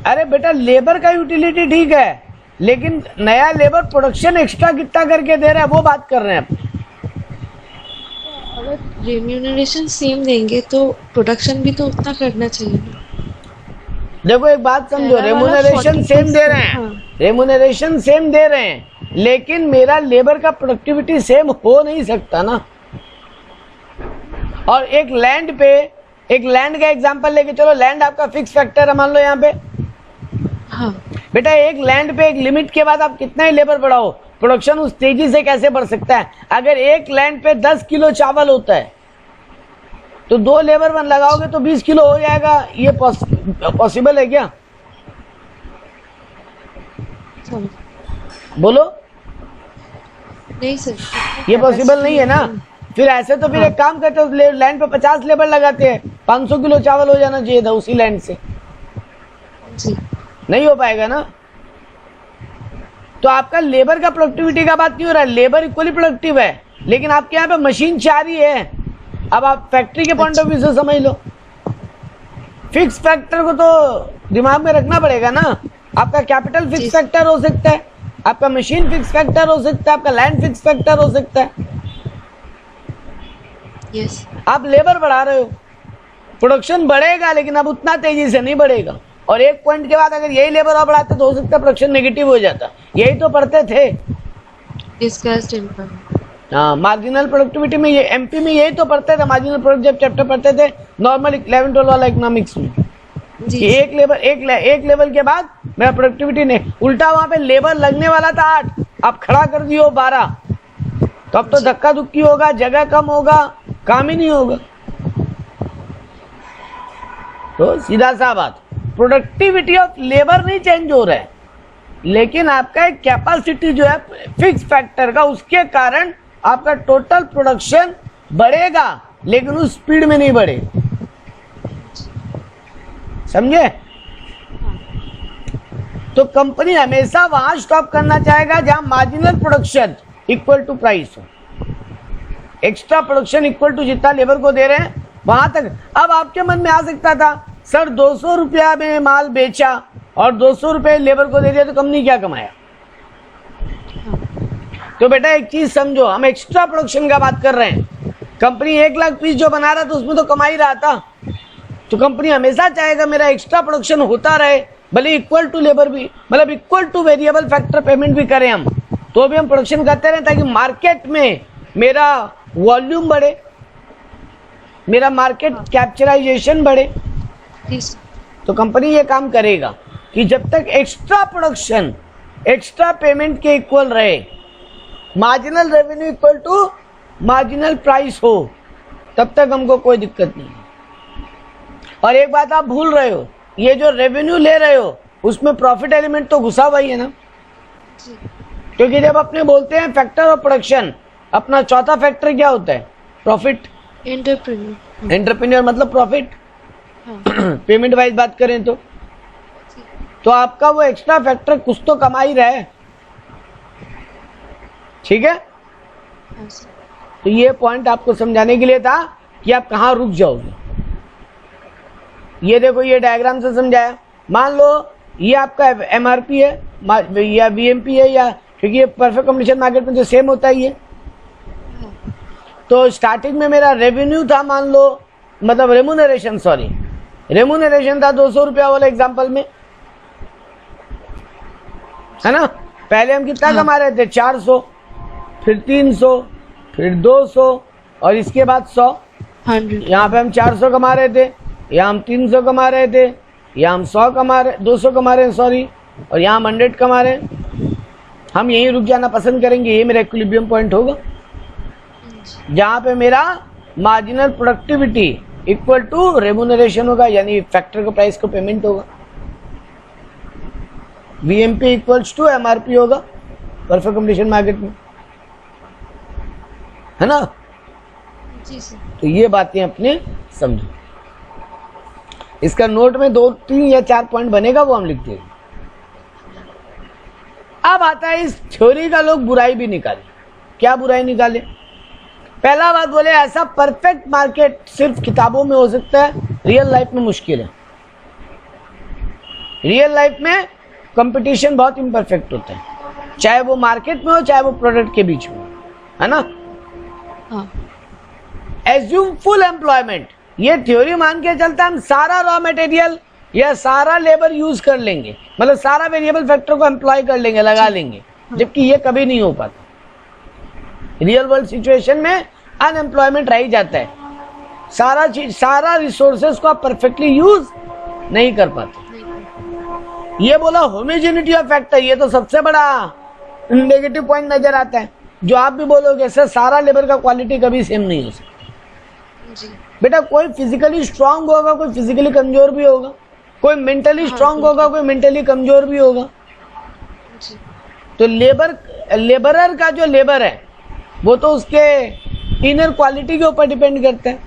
अरे बेटा, लेबर का यूटिलिटी ठीक है, लेकिन नया लेबर प्रोडक्शन एक्स्ट्रा कितना करके दे रहा है वो बात कर रहे हैं। अगर रेम्यूनरेशन सेम देंगे तो प्रोडक्शन भी तो उतना करना चाहिए ना। देखो एक बात समझो, पहला वाला रेम्यूनरेशन 40 सेम दे रहे हाँ। हैं, रेम्यूनरेशन सेम दे रहे हैं, लेकिन मेरा लेबर का प्रोडक्टिविटी सेम हो नहीं सकता ना। और एक लैंड पे, एक लैंड का एग्जांपल लेके चलो, लैंड आपका फिक्स फैक्टर है मान लो यहाँ पे। हाँ बेटा एक लैंड पे एक लिमिट के बाद आप कितना ही लेबर बढ़ाओ, प्रोडक्शन उस तेजी से कैसे बढ़ सकता है? अगर एक लैंड पे 10 किलो चावल होता है तो 2 लेबर बन लगाओगे तो 20 किलो हो जाएगा। ये पॉसिबल है क्या? समझ। बोलो, नहीं सर, ये पॉसिबल नहीं है ना। फिर ऐसे तो फिर एक काम करते हो, लैंड पे 50 लेबर लगाते हैं, 500 किलो चावल हो जाना चाहिए था उसी लैंड से। जी नहीं हो पाएगा ना। तो आपका लेबर का प्रोडक्टिविटी का बात नहीं हो रहा है, लेबर इक्वली प्रोडक्टिव है, लेकिन आपके यहाँ पे मशीन 4 ही है। अब आप फैक्ट्री के पॉइंट ऑफ व्यू से समझ लो। फिक्स फैक्टर को तो दिमाग में रखना पड़ेगा ना। आपका कैपिटल फिक्स फैक्टर हो सकता है, आपका मशीन फिक्स फैक्टर हो सकता है, आपका लैंड फिक्स फैक्टर हो सकता है। यस। आप लेबर बढ़ा रहे हो, प्रोडक्शन बढ़ेगा लेकिन अब उतना तेजी से नहीं बढ़ेगा। और एक पॉइंट के बाद अगर यही लेबर और बढ़ाते तो हो सकता है प्रोडक्शन नेगेटिव हो जाता। यही तो पढ़ते थे डिस्कस्ड इन। हाँ, मार्जिनल प्रोडक्टिविटी में, ये एमपी में यही तो पढ़ते थे। मार्जिनल प्रोडक्ट जब चैप्टर पढ़ते थे नॉर्मल 11-12 वाला इकोनॉमिक्स में, जी कि एक लेवल के बाद मेरा प्रोडक्टिविटी नहीं, उल्टा वहां पे लेबर लगने वाला था 8, आप खड़ा कर दियो 12, तो अब तो धक्का धुक्की होगा, जगह कम होगा, काम ही नहीं होगा। तो सीधा सा बात, प्रोडक्टिविटी ऑफ लेबर नहीं चेंज हो रहा है, लेकिन आपका एक कैपेसिटी जो है फिक्स फैक्टर का, उसके कारण आपका टोटल प्रोडक्शन बढ़ेगा लेकिन उस स्पीड में नहीं बढ़ेगा। समझे? तो कंपनी हमेशा वहां स्टॉप करना चाहेगा जहां marginal production equal to price हो, एक्स्ट्रा प्रोडक्शन इक्वल टू जितना लेबर को दे रहे हैं वहां तक। अब आपके मन में आ सकता था सर 200 रुपया में माल बेचा और 200 रुपये लेबर को दे दिया तो कंपनी क्या कमाया? तो बेटा एक चीज समझो, हम एक्स्ट्रा प्रोडक्शन का बात कर रहे हैं। कंपनी 1 लाख पीस जो बना रहा था उसमें तो कमा ही रहा था, तो कंपनी हमेशा चाहेगा मेरा एक्स्ट्रा प्रोडक्शन होता रहे, भले इक्वल टू लेबर भी, मतलब equal to variable factor payment भी करें हम, तो भी हम प्रोडक्शन करते रहे ताकि मार्केट में मेरा वॉल्यूम बढ़े, मेरा मार्केट कैप्चराइजेशन बढ़े। तो कंपनी ये काम करेगा कि जब तक एक्स्ट्रा प्रोडक्शन एक्स्ट्रा पेमेंट के इक्वल रहे, marginal revenue equal to marginal price हो, तब तक हमको कोई दिक्कत नहीं। और एक बात आप भूल रहे हो, ये जो रेवेन्यू ले रहे हो उसमें प्रॉफिट एलिमेंट तो घुसा हुआ ही है ना, क्योंकि जब अपने बोलते हैं फैक्टर ऑफ प्रोडक्शन, अपना चौथा फैक्टर क्या होता है? प्रॉफिट। एंटरप्रेन्योर मतलब प्रॉफिट। पेमेंट वाइज बात करें तो आपका वो एक्स्ट्रा फैक्टर कुछ तो कमा ही रहा है, ठीक है? तो ये पॉइंट आपको समझाने के लिए था कि आप कहां रुक जाओगे। ये देखो, ये डायग्राम से समझाया। मान लो ये आपका एमआरपी है या वीएमपी है, या क्योंकि ये परफेक्ट कंपटीशन मार्केट में तो सेम होता ही है। तो स्टार्टिंग में मेरा रेवेन्यू था, मान लो, मतलब रेमुनरेशन था 200 रुपया वाला एग्जाम्पल में, है ना? पहले हम कितना कमा रहे थे? 400, फिर 300, फिर 200 और इसके बाद 100। यहाँ पे हम 400 कमा रहे थे, यहाँ हम 300 कमा रहे थे, यहाँ हम 200 कमा रहे हैं, सॉरी, और यहाँ हम 100 कमा रहे हैं। हम यहीं रुक जाना पसंद करेंगे, ये मेरा इक्विलिब्रियम पॉइंट होगा जहाँ पे मेरा marginal productivity equal to remuneration होगा, यानी फैक्टर को प्राइस को पेमेंट होगा। वीएमपी इक्वल्स टू एमआरपी होगा परफेक्ट कंपटीशन मार्केट में, है ना? जी सर। तो ये बातें अपने समझो। इसका नोट में 2, 3 या 4 पॉइंट बनेगा, वो हम लिख देंगे। अब आता है इस थ्योरी का लोग बुराई भी निकाले। क्या बुराई निकाले? पहला बात बोले ऐसा परफेक्ट मार्केट सिर्फ किताबों में हो सकता है, रियल लाइफ में मुश्किल है। रियल लाइफ में कंपटीशन बहुत इम्परफेक्ट होता है, चाहे वो मार्केट में हो चाहे वो प्रोडक्ट के बीच में, है ना? एज्यूम फुल एम्प्लॉयमेंट, ये थ्योरी मान के चलता है हम सारा रॉ मटेरियल या सारा लेबर यूज कर लेंगे, मतलब सारा वेरिएबल फैक्टर को एम्प्लॉय कर लेंगे, लगा लेंगे, जबकि ये कभी नहीं हो पाता। रियल वर्ल्ड सिचुएशन में अनएम्प्लॉयमेंट रह ही जाता है, सारा रिसोर्सेज को आप परफेक्टली यूज नहीं कर पाते। ये बोला होमोजेनिटी ऑफ फैक्टर, ये तो सबसे बड़ा नेगेटिव पॉइंट नजर आता है, जो आप भी बोलोगे सर सारा लेबर का क्वालिटी कभी सेम नहीं हो सकता। बेटा कोई फिजिकली स्ट्रांग होगा, कोई फिजिकली कमजोर भी होगा, कोई मेंटली स्ट्रांग होगा, कोई मेंटली कमजोर भी होगा। तो लेबरर का जो लेबर है वो तो उसके इनर क्वालिटी के ऊपर डिपेंड करता है।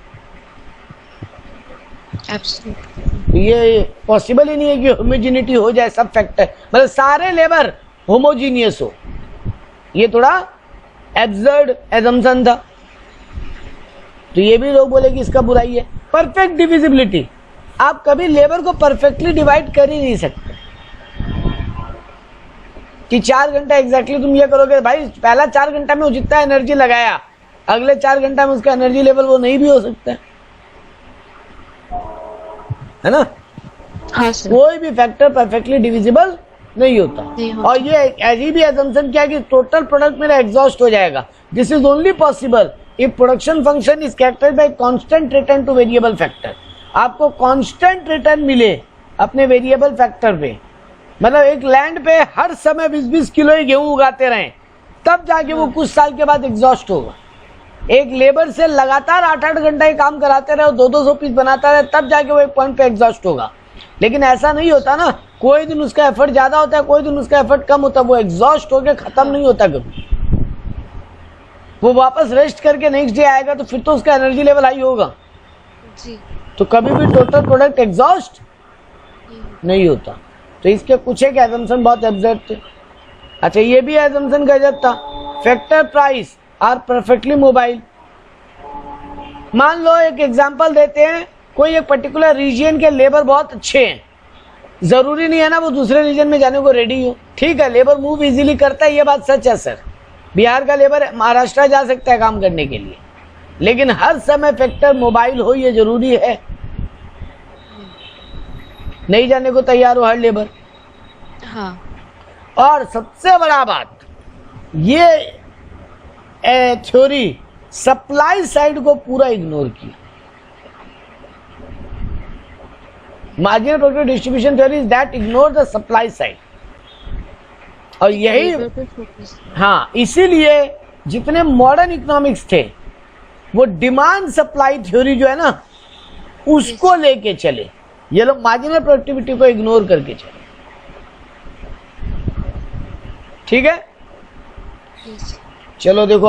ये पॉसिबल ही नहीं है कि होमोजेनिटी हो जाए सब फैक्टर, मतलब सारे लेबर होमोजीनियस हो, ये थोड़ा एब्सर्ड एजम्पशन था। तो ये भी लोग बोले कि इसका बुराई है। परफेक्ट डिविजिबिलिटी, आप कभी लेबर को परफेक्टली डिवाइड कर ही नहीं सकते कि 4 घंटा एग्जैक्टली तुम ये करोगे भाई, पहला 4 घंटा में वो जितना एनर्जी लगाया अगले 4 घंटा में उसका एनर्जी लेवल वो नहीं भी हो सकता है ना? हाँ सर। कोई भी फैक्टर परफेक्टली डिविजिबल नहीं होता। और ये ऐसी भी एजम्पशन क्या कि टोटल प्रोडक्ट मेरा एग्जॉस्ट हो जाएगा। This is only possible if production function is characterised by constant return to variable factor. आपको कांस्टेंट रिटर्न मिले अपने वेरिएबल फैक्टर पे, मतलब एक लैंड पे हर समय 20-20 किलो ही गेहूं उगाते रहें, तब जाके वो कुछ साल के बाद एग्जॉस्ट होगा। एक लेबर से लगातार 8-8 घंटा ही काम कराते रहे, 200-200 पीस बनाता रहे, तब जाके वो एक पॉइंट पे एग्जॉस्ट होगा। लेकिन ऐसा नहीं होता ना, कोई दिन उसका एफर्ट ज्यादा होता है, कोई दिन उसका एफर्ट कम होता है, वो एग्जॉस्ट होकर खत्म नहीं होता कभी। वो वापस रेस्ट करके नेक्स्ट डे आएगा तो फिर तो उसका एनर्जी लेवल हाई होगा जी। तो कभी भी टोटल प्रोडक्ट एग्जॉस्ट नहीं होता। तो इसके कुछ एक एजम्पशन बहुत एब्सर्ड थे। अच्छा, ये भी एजम्पशन गजब था, factor price are perfectly mobile. मान लो एक एग्जांपल देते हैं, कोई एक पर्टिकुलर रीजन के लेबर बहुत अच्छे हैं, जरूरी नहीं है ना वो दूसरे रीजन में जाने को रेडी हो, ठीक है, लेबर मूव इजीली करता है, ये बात सच है सर। बिहार का लेबर महाराष्ट्र जा सकता है काम करने के लिए, लेकिन हर समय फैक्टर मोबाइल हो ये जरूरी है, नहीं जाने को तैयार हो हर लेबर। हाँ। और सबसे बड़ा बात, ये थ्योरी सप्लाई साइड को पूरा इग्नोर किया। Marginal product distribution theory is that ignore the supply side. और यही, हाँ, इसीलिए जितने मॉडर्न इकोनॉमिक्स थे वो डिमांड सप्लाई थ्योरी जो है ना उसको लेके चले, ये लोग मार्जिनल प्रोडक्टिविटी को इग्नोर करके चले। ठीक है, चलो देखो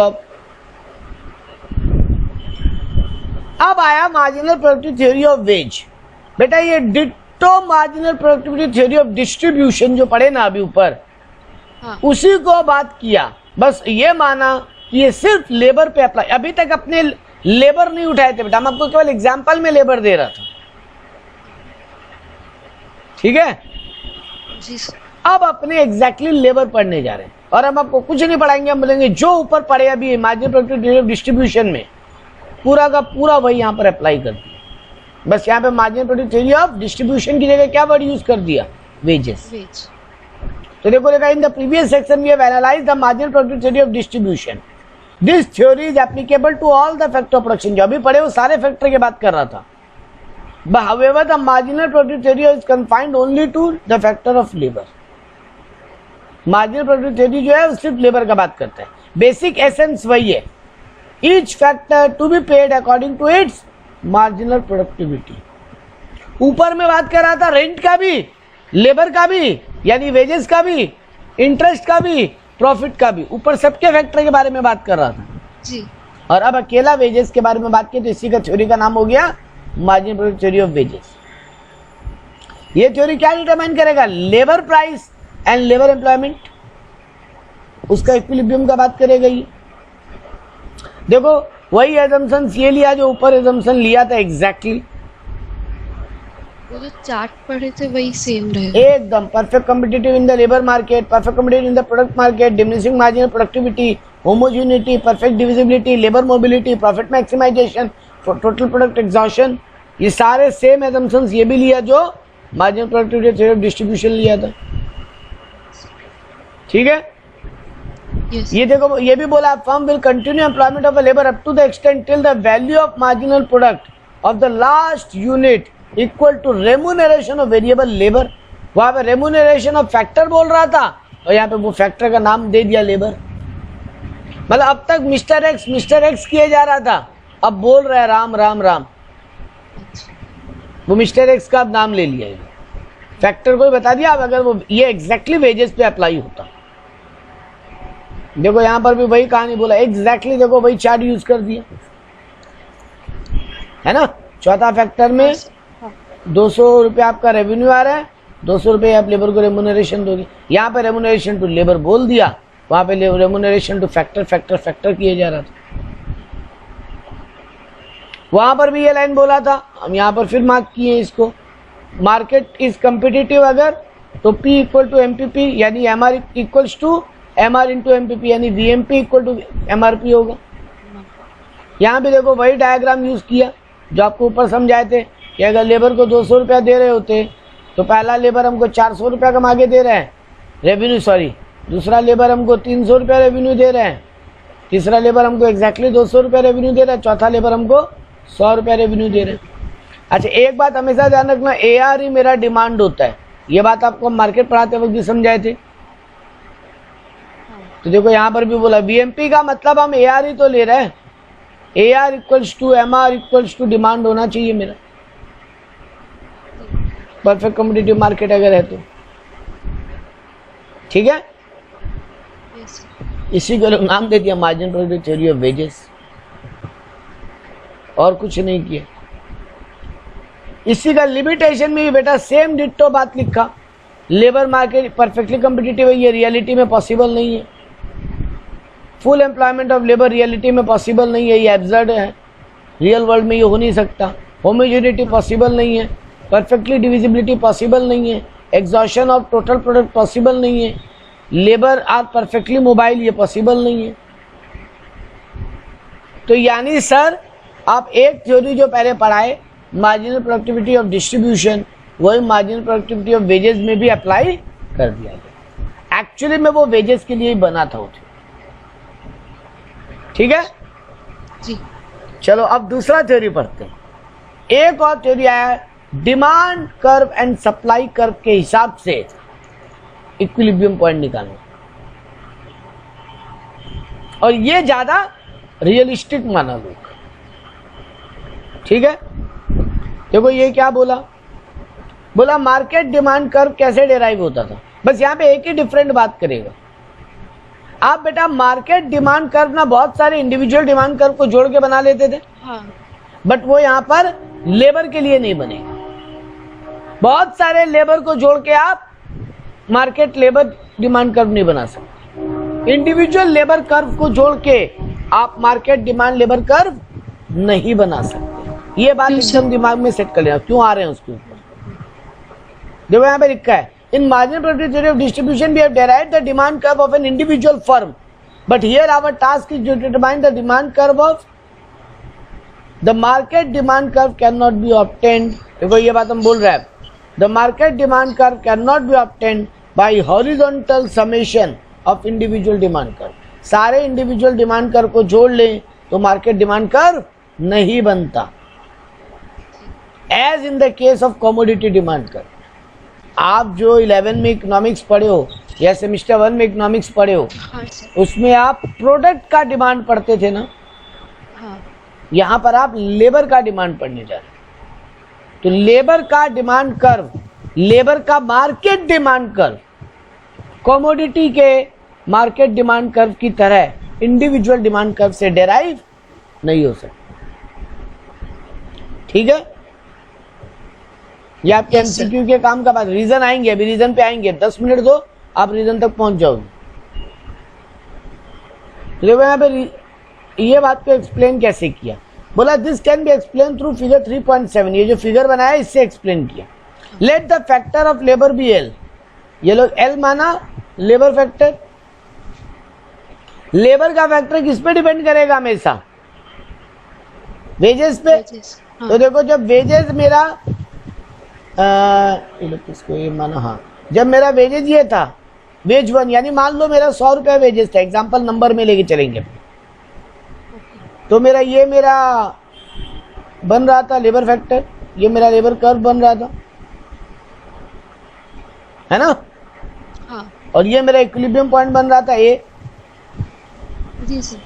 अब आया marginal productivity theory of ways. बेटा ये ditto marginal productivity theory of distribution जो पढ़े ना अभी ऊपर, हाँ। उसी को बात किया, बस ये माना कि ये सिर्फ लेबर पे अप्लाई। अभी तक अपने लेबर नहीं उठाए थे बेटा, हम आपको केवल एग्जांपल में लेबर दे रहा था, ठीक है। जी सर। अब अपने एग्जैक्टली लेबर पढ़ने जा रहे हैं, और हम आपको कुछ नहीं पढ़ाएंगे, हम बोलेंगे जो ऊपर पढ़े अभी मार्जिनल प्रोडक्टिविटी डिस्ट्रीब्यूशन में पूरा का पूरा वही यहाँ पर अप्लाई कर दिया। बस यहाँ पे मार्जिनल प्रोडक्टिविटी ऑफ डिस्ट्रीब्यूशन की जगह क्या वर्ड यूज कर दिया, वेजेस। तो देखो देखा, in the previous section we have analysed the marginal productivity of distribution. This theory is applicable to all the factor of production. जो अभी पढ़े वो सारे फैक्टर की बात कर रहा था। However, the marginal productivity theory is confined only to the factor of labor. Marginal productivity theory जो है सिर्फ लेबर का बात करता है, बेसिक एसेंस वही है, each factor to be paid according to its marginal productivity. ऊपर में बात कर रहा था रेंट का भी, लेबर का भी, यानी वेजेस का भी, इंटरेस्ट का भी, प्रॉफिट का भी, ऊपर सबके फैक्टर के बारे में बात कर रहा था जी। और अब अकेला वेजेस के बारे में बात की, तो इसी का थ्योरी का नाम हो गया marginal productivity theory of wages. ये थ्योरी क्या डिटरमाइन करेगा, labour price and labour employment, उसका इक्विलिब्रियम का बात करेगा ये। देखो वही एजम्पशंस ये लिया जो ऊपर एजम्पशन लिया था एग्जैक्टली, वो जो चार्ट पढ़े थे वही सेम रहे एकदम। Perfect competitive in the labour market, perfect competitive in the product market, diminishing marginal productivity, homogeneity, perfect divisibility, labour mobility, profit maximisation, total product exhaustion, ये सारे सेम एजम्पशंस ये भी लिया जो marginal productivity theory of distribution लिया था, ठीक है। yes. ये देखो ये भी बोला, firm will continue employment of a labour up to the extent till the value of marginal product of the last unit equal to remuneration of variable labour. वहां पे रेम्यूनरेशन ऑफ फैक्टर बोल रहा था और यहाँ पे वो फैक्टर का नाम दे दिया लेबर। मतलब अब तक मिस्टर एक्स किए जा रहा था, अब बोल रहा है राम राम राम, वो मिस्टर एक्स का अब नाम ले लिया, फैक्टर को बता दिया। अब अगर वो ये एग्जैक्टली वेजेस पे अप्लाई होता, देखो यहां पर भी वही कहानी बोला एग्जैक्टली, देखो वही चार्ट यूज कर दिया है ना। चौथा फैक्टर में 200 रुपये आपका रेवेन्यू आ रहा है, 200 रुपये आप लेबर को रेम्यूनरेशन दोगे, यहाँ पे रेम्यूनरेशन टू लेबर बोल दिया, वहां पे रेम्यूनरेशन टू फैक्टर किए जा रहा था। वहां पर भी ये लाइन बोला था, हम यहाँ पर फिर मार्क किए इसको, मार्केट इज कम्पिटिटिव अगर तो P इक्वल टू MPP, यानी MR equals to MR into MPP, यानी VMP इक्वल टू MRP होगा। यहाँ भी देखो वही डायग्राम यूज किया जो आपको ऊपर समझाए थे कि अगर लेबर को 200 रुपया दे रहे होते तो पहला लेबर हमको 400 रुपया कमा के दे रहे हैं रेवेन्यू, सॉरी, दूसरा लेबर हमको 300 रुपया रेवेन्यू दे रहे हैं, तीसरा लेबर हमको एग्जैक्टली 200 रुपया रेवेन्यू दे रहा है, चौथा लेबर हमको 100 रुपया रेवेन्यू दे रहे हैं। अच्छा एक बात हमेशा ध्यान रखना, AR ही मेरा डिमांड होता है, ये बात आपको मार्केट पढ़ाते वक्त भी समझाए थे। तो देखो यहाँ पर भी बोला VMP का मतलब हम AR ही तो ले रहे हैं, AR equals to MR equals to demand होना चाहिए मेरा, परफेक्ट कॉम्पिटिटिव मार्केट अगर है तो, ठीक है। yes. इसी को लोग नाम दे दिया marginal productivity theory of wages, और कुछ नहीं किया। इसी का लिमिटेशन में भी बेटा सेम डिट्टो बात लिखा, लेबर मार्केट परफेक्टली कम्पिटिटिव है, ये रियलिटी में पॉसिबल नहीं है। Full employment of labour reality में पॉसिबल नहीं है, ये एब्सर्ड है, रियल वर्ल्ड में ये हो नहीं सकता। होमोजेनिटी पॉसिबल नहीं है, परफेक्टली डिविजिबिलिटी पॉसिबल नहीं है, exhaustion of total product possible नहीं है, लेबर आर परफेक्टली मोबाइल, ये पॉसिबल नहीं है। तो यानी सर आप एक थ्योरी जो पहले पढ़ाए मार्जिनल प्रोडक्टिविटी ऑफ डिस्ट्रीब्यूशन, वही मार्जिनल प्रोडक्टिविटी ऑफ वेजेस में भी अप्लाई कर दिया गया। एक्चुअली में वो वेजेस के लिए ही बना था। ठीक है जी। चलो अब दूसरा थ्योरी पढ़ते हैं। एक और थ्योरी आया demand curve and supply curve के हिसाब से इक्विलिब्रियम पॉइंट निकालना, और ये ज्यादा रियलिस्टिक माना लोग। ठीक है, देखो ये क्या बोला मार्केट डिमांड कर्व कैसे डेराइव होता था। बस यहाँ पे एक ही डिफरेंट बात करेगा आप बेटा, मार्केट डिमांड कर्व ना बहुत सारे इंडिविजुअल डिमांड कर्व को जोड़ के बना लेते थे, हाँ। बट वो यहाँ पर लेबर के लिए नहीं बनेगा। बहुत सारे लेबर को जोड़ के आप मार्केट लेबर डिमांड कर्व नहीं बना सकते। इंडिविजुअल लेबर कर्व को जोड़ के आप मार्केट डिमांड लेबर कर्व नहीं बना सकते। ये बात एकदम दिमाग में सेट कर लेना, क्यों आ रहे हैं उसके ऊपर। देखो यहाँ पे लिखा है in marginal productivity theory of distribution we have derived the demand curve of an individual firm, but here our task is to determine the demand curve of the market demand curve can not be obtained. देखो ये बात हम बोल रहे हैं, the market demand curve can not be obtained by horizontal summation of individual demand curve. सारे individual demand curve को जोड़ लें तो मार्केट डिमांड कर्व नहीं बनता, as in the case of commodity demand curve. आप जो 11 में इकोनॉमिक्स पढ़े हो या सेमेस्टर 1 में इकोनॉमिक्स पढ़े हो, हाँ, उसमें आप प्रोडक्ट का डिमांड पढ़ते थे ना, हाँ। यहाँ पर आप लेबर का डिमांड पढ़ने जा रहे हैं। तो लेबर का डिमांड कर्व, लेबर का मार्केट डिमांड कर्व कमोडिटी के मार्केट डिमांड कर्व की तरह इंडिविजुअल डिमांड कर्व से डेराइव नहीं हो सकता। ठीक है, ये आपके एमसीक्यू के काम का बात। रीजन आएंगे, अभी रीजन पे आएंगे, 10 मिनट दो आप रीजन तक पहुंच जाओगे। देखो यहाँ पे ये बात को एक्सप्लेन कैसे किया, बोला this can be explain through figure 3.7। ये जो फिगर बनाया इससे एक्सप्लेन किया। Let the factor of labour be L, ये लोग एल माना लेबर फैक्टर। लेबर का फैक्टर किस पे डिपेंड करेगा हमेशा, वेजेस पे। हाँ। तो देखो जब वेजेस मेरा इसको ये माना, हाँ, जब मेरा वेजेज ये था वेज 1, यानी मान लो मेरा 100 रुपया वेजेस था, एग्जांपल नंबर में लेके चलेंगे, तो मेरा ये मेरा बन रहा था लेबर फैक्टर, ये मेरा लेबर कर्व बन रहा था, है ना, हाँ। और ये मेरा इक्विलिब्रियम पॉइंट बन रहा था ए। जी सर।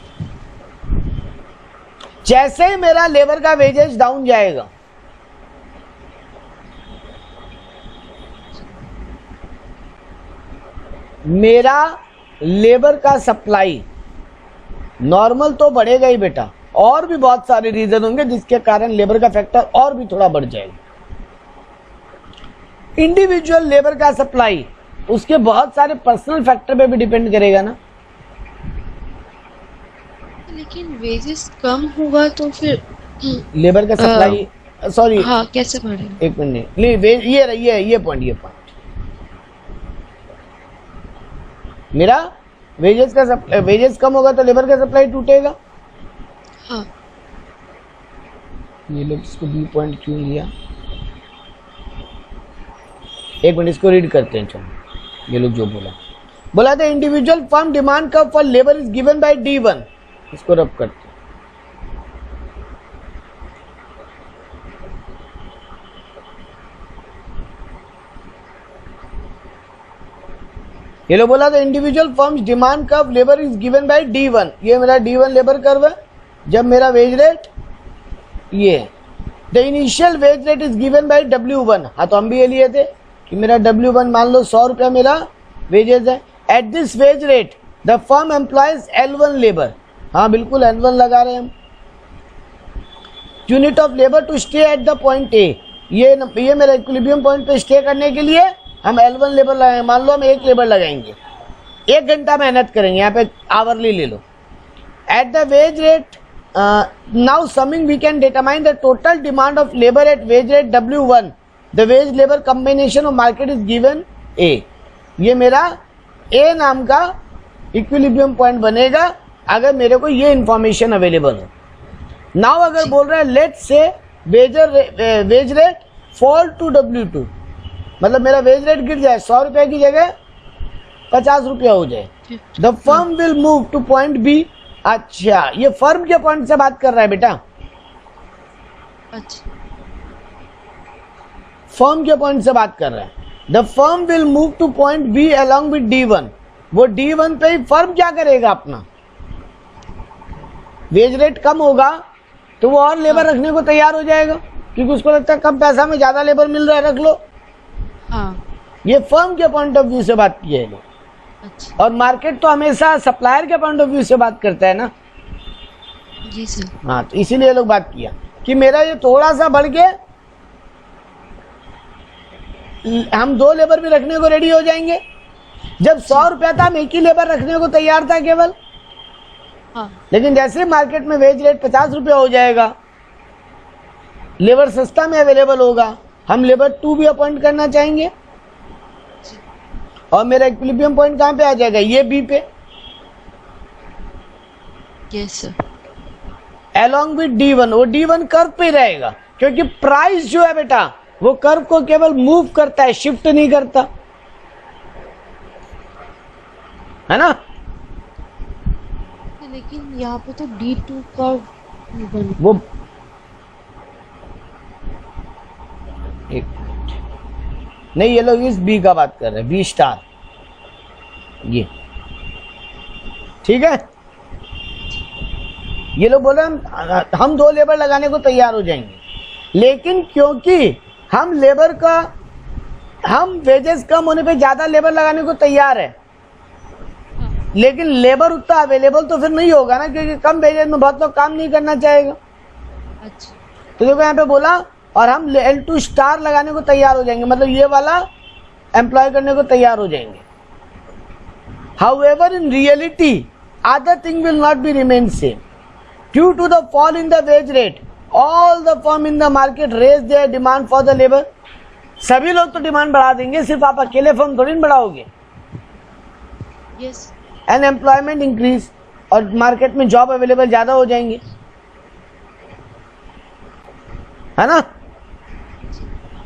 जैसे ही मेरा लेबर का वेजेज डाउन जाएगा, मेरा लेबर का सप्लाई नॉर्मल तो बढ़ेगा ही बेटा, और भी बहुत सारे रीजन होंगे जिसके कारण लेबर का फैक्टर और भी थोड़ा बढ़ जाएगा। इंडिविजुअल लेबर का सप्लाई उसके बहुत सारे पर्सनल फैक्टर पे भी डिपेंड करेगा ना। लेकिन वेजेस कम होगा तो फिर लेबर का सप्लाई, सॉरी, हाँ, कैसे बढ़ेगा? एक मिनट, नहीं ये पॉइंट मेरा वेजेस कम होगा तो लेबर का सप्लाई टूटेगा। हाँ। ये लोग इसको बी पॉइंट क्यों लिया, एक मिनट इसको रीड करते हैं। चलो ये लोग जो बोला था individual firm demand curve for labour is given by D1, इसको रब करते हैं। ये लोग बोला था individual firms demand curve labour is given by D1, ये मेरा D1 लेबर कर्व है। जब मेरा वेज रेट ये the initial wage rate is given by W1, हाँ तो हम भी ये लिए थे कि मेरा W1 मान लो 100 रुपया मेरा वेजेस है। At this wage rate the firm employs L1 labour, हाँ बिल्कुल L1 लगा रहे हैं हम। Unit of labour to stay at the point A, ये मेरा इक्विलिब्रियम पॉइंट पे स्टे करने के लिए हम L1 लेबर लगाएंगे, मान लो हम 1 लेबर लगाएंगे, 1 घंटा मेहनत करेंगे, यहाँ पे आवरली ले लो। At the wage rate now something we can determine the total demand of labour at wage rate W1, the wage labour combination of market is given A। ये मेरा A नाम का इक्विलिब्रियम पॉइंट बनेगा अगर मेरे को ये इंफॉर्मेशन अवेलेबल हो। नाउ अगर बोल रहे हैं let's say wage rate fall to W2, मतलब मेरा वेज रेट गिर जाए, 100 रुपए की जगह 50 रुपया हो जाए, the firm will move to point B. अच्छा, ये फर्म के पॉइंट से बात कर रहा है बेटा, अच्छा, फर्म के पॉइंट से बात कर रहा है। The firm will move to point B along with D1, वो D1 पे ही फर्म क्या करेगा अपना, वेज रेट कम होगा तो वो और लेबर रखने को तैयार हो जाएगा, क्योंकि उसको लगता है कम पैसा में ज्यादा लेबर मिल रहा है, रख लो। हाँ, ये फर्म के पॉइंट ऑफ व्यू से बात की है। अच्छा, और मार्केट तो हमेशा सप्लायर के पॉइंट ऑफ व्यू से बात करता है ना। जी सर, हाँ, तो इसीलिए लोग बात किया कि मेरा ये थोड़ा सा बढ़ के हम 2 लेबर भी रखने को रेडी हो जाएंगे। जब 100 रुपया था हम 1 ही लेबर रखने को तैयार था केवल, हाँ, लेकिन जैसे मार्केट में वेज रेट 50 रुपया हो जाएगा, लेबर सस्ता में अवेलेबल होगा, हम लेबर 2 भी अपॉइंट करना चाहेंगे और मेरा इक्विलिब्रियम पॉइंट कहाँ पे आ जाएगा, ये बी पे, yes sir, along with D1। वो D1 कर्व पे रहेगा, क्योंकि प्राइस जो है बेटा वो कर्व को केवल मूव करता है, शिफ्ट नहीं करता, है ना। लेकिन यहाँ पे तो D2 का बन, वो एक नहीं, ये लोग इस बी का बात कर रहे हैं, बी स्टार, ये ठीक है। ये लोग बोले हम 2 लेबर लगाने को तैयार हो जाएंगे, लेकिन क्योंकि हम लेबर का, हम वेजेस कम होने पे ज्यादा लेबर लगाने को तैयार है, लेकिन लेबर उतना अवेलेबल तो फिर नहीं होगा ना, क्योंकि कम वेजेस में बहुत लोग काम नहीं करना चाहेगा। अच्छा, तो देखो यहाँ पे बोला, और हम L2 स्टार लगाने को तैयार हो जाएंगे, मतलब ये वाला एम्प्लॉय करने को तैयार हो जाएंगे। However, in reality, other thing will not be remain same. Due to the fall in the wage rate, all the firm in the market raise their demand for the labor. सभी लोग तो demand बढ़ा देंगे, सिर्फ आप अकेले firm थोड़ी बढ़ाओगे। Yes, and employment increase, और मार्केट में जॉब अवेलेबल ज्यादा हो जाएंगे, है ना।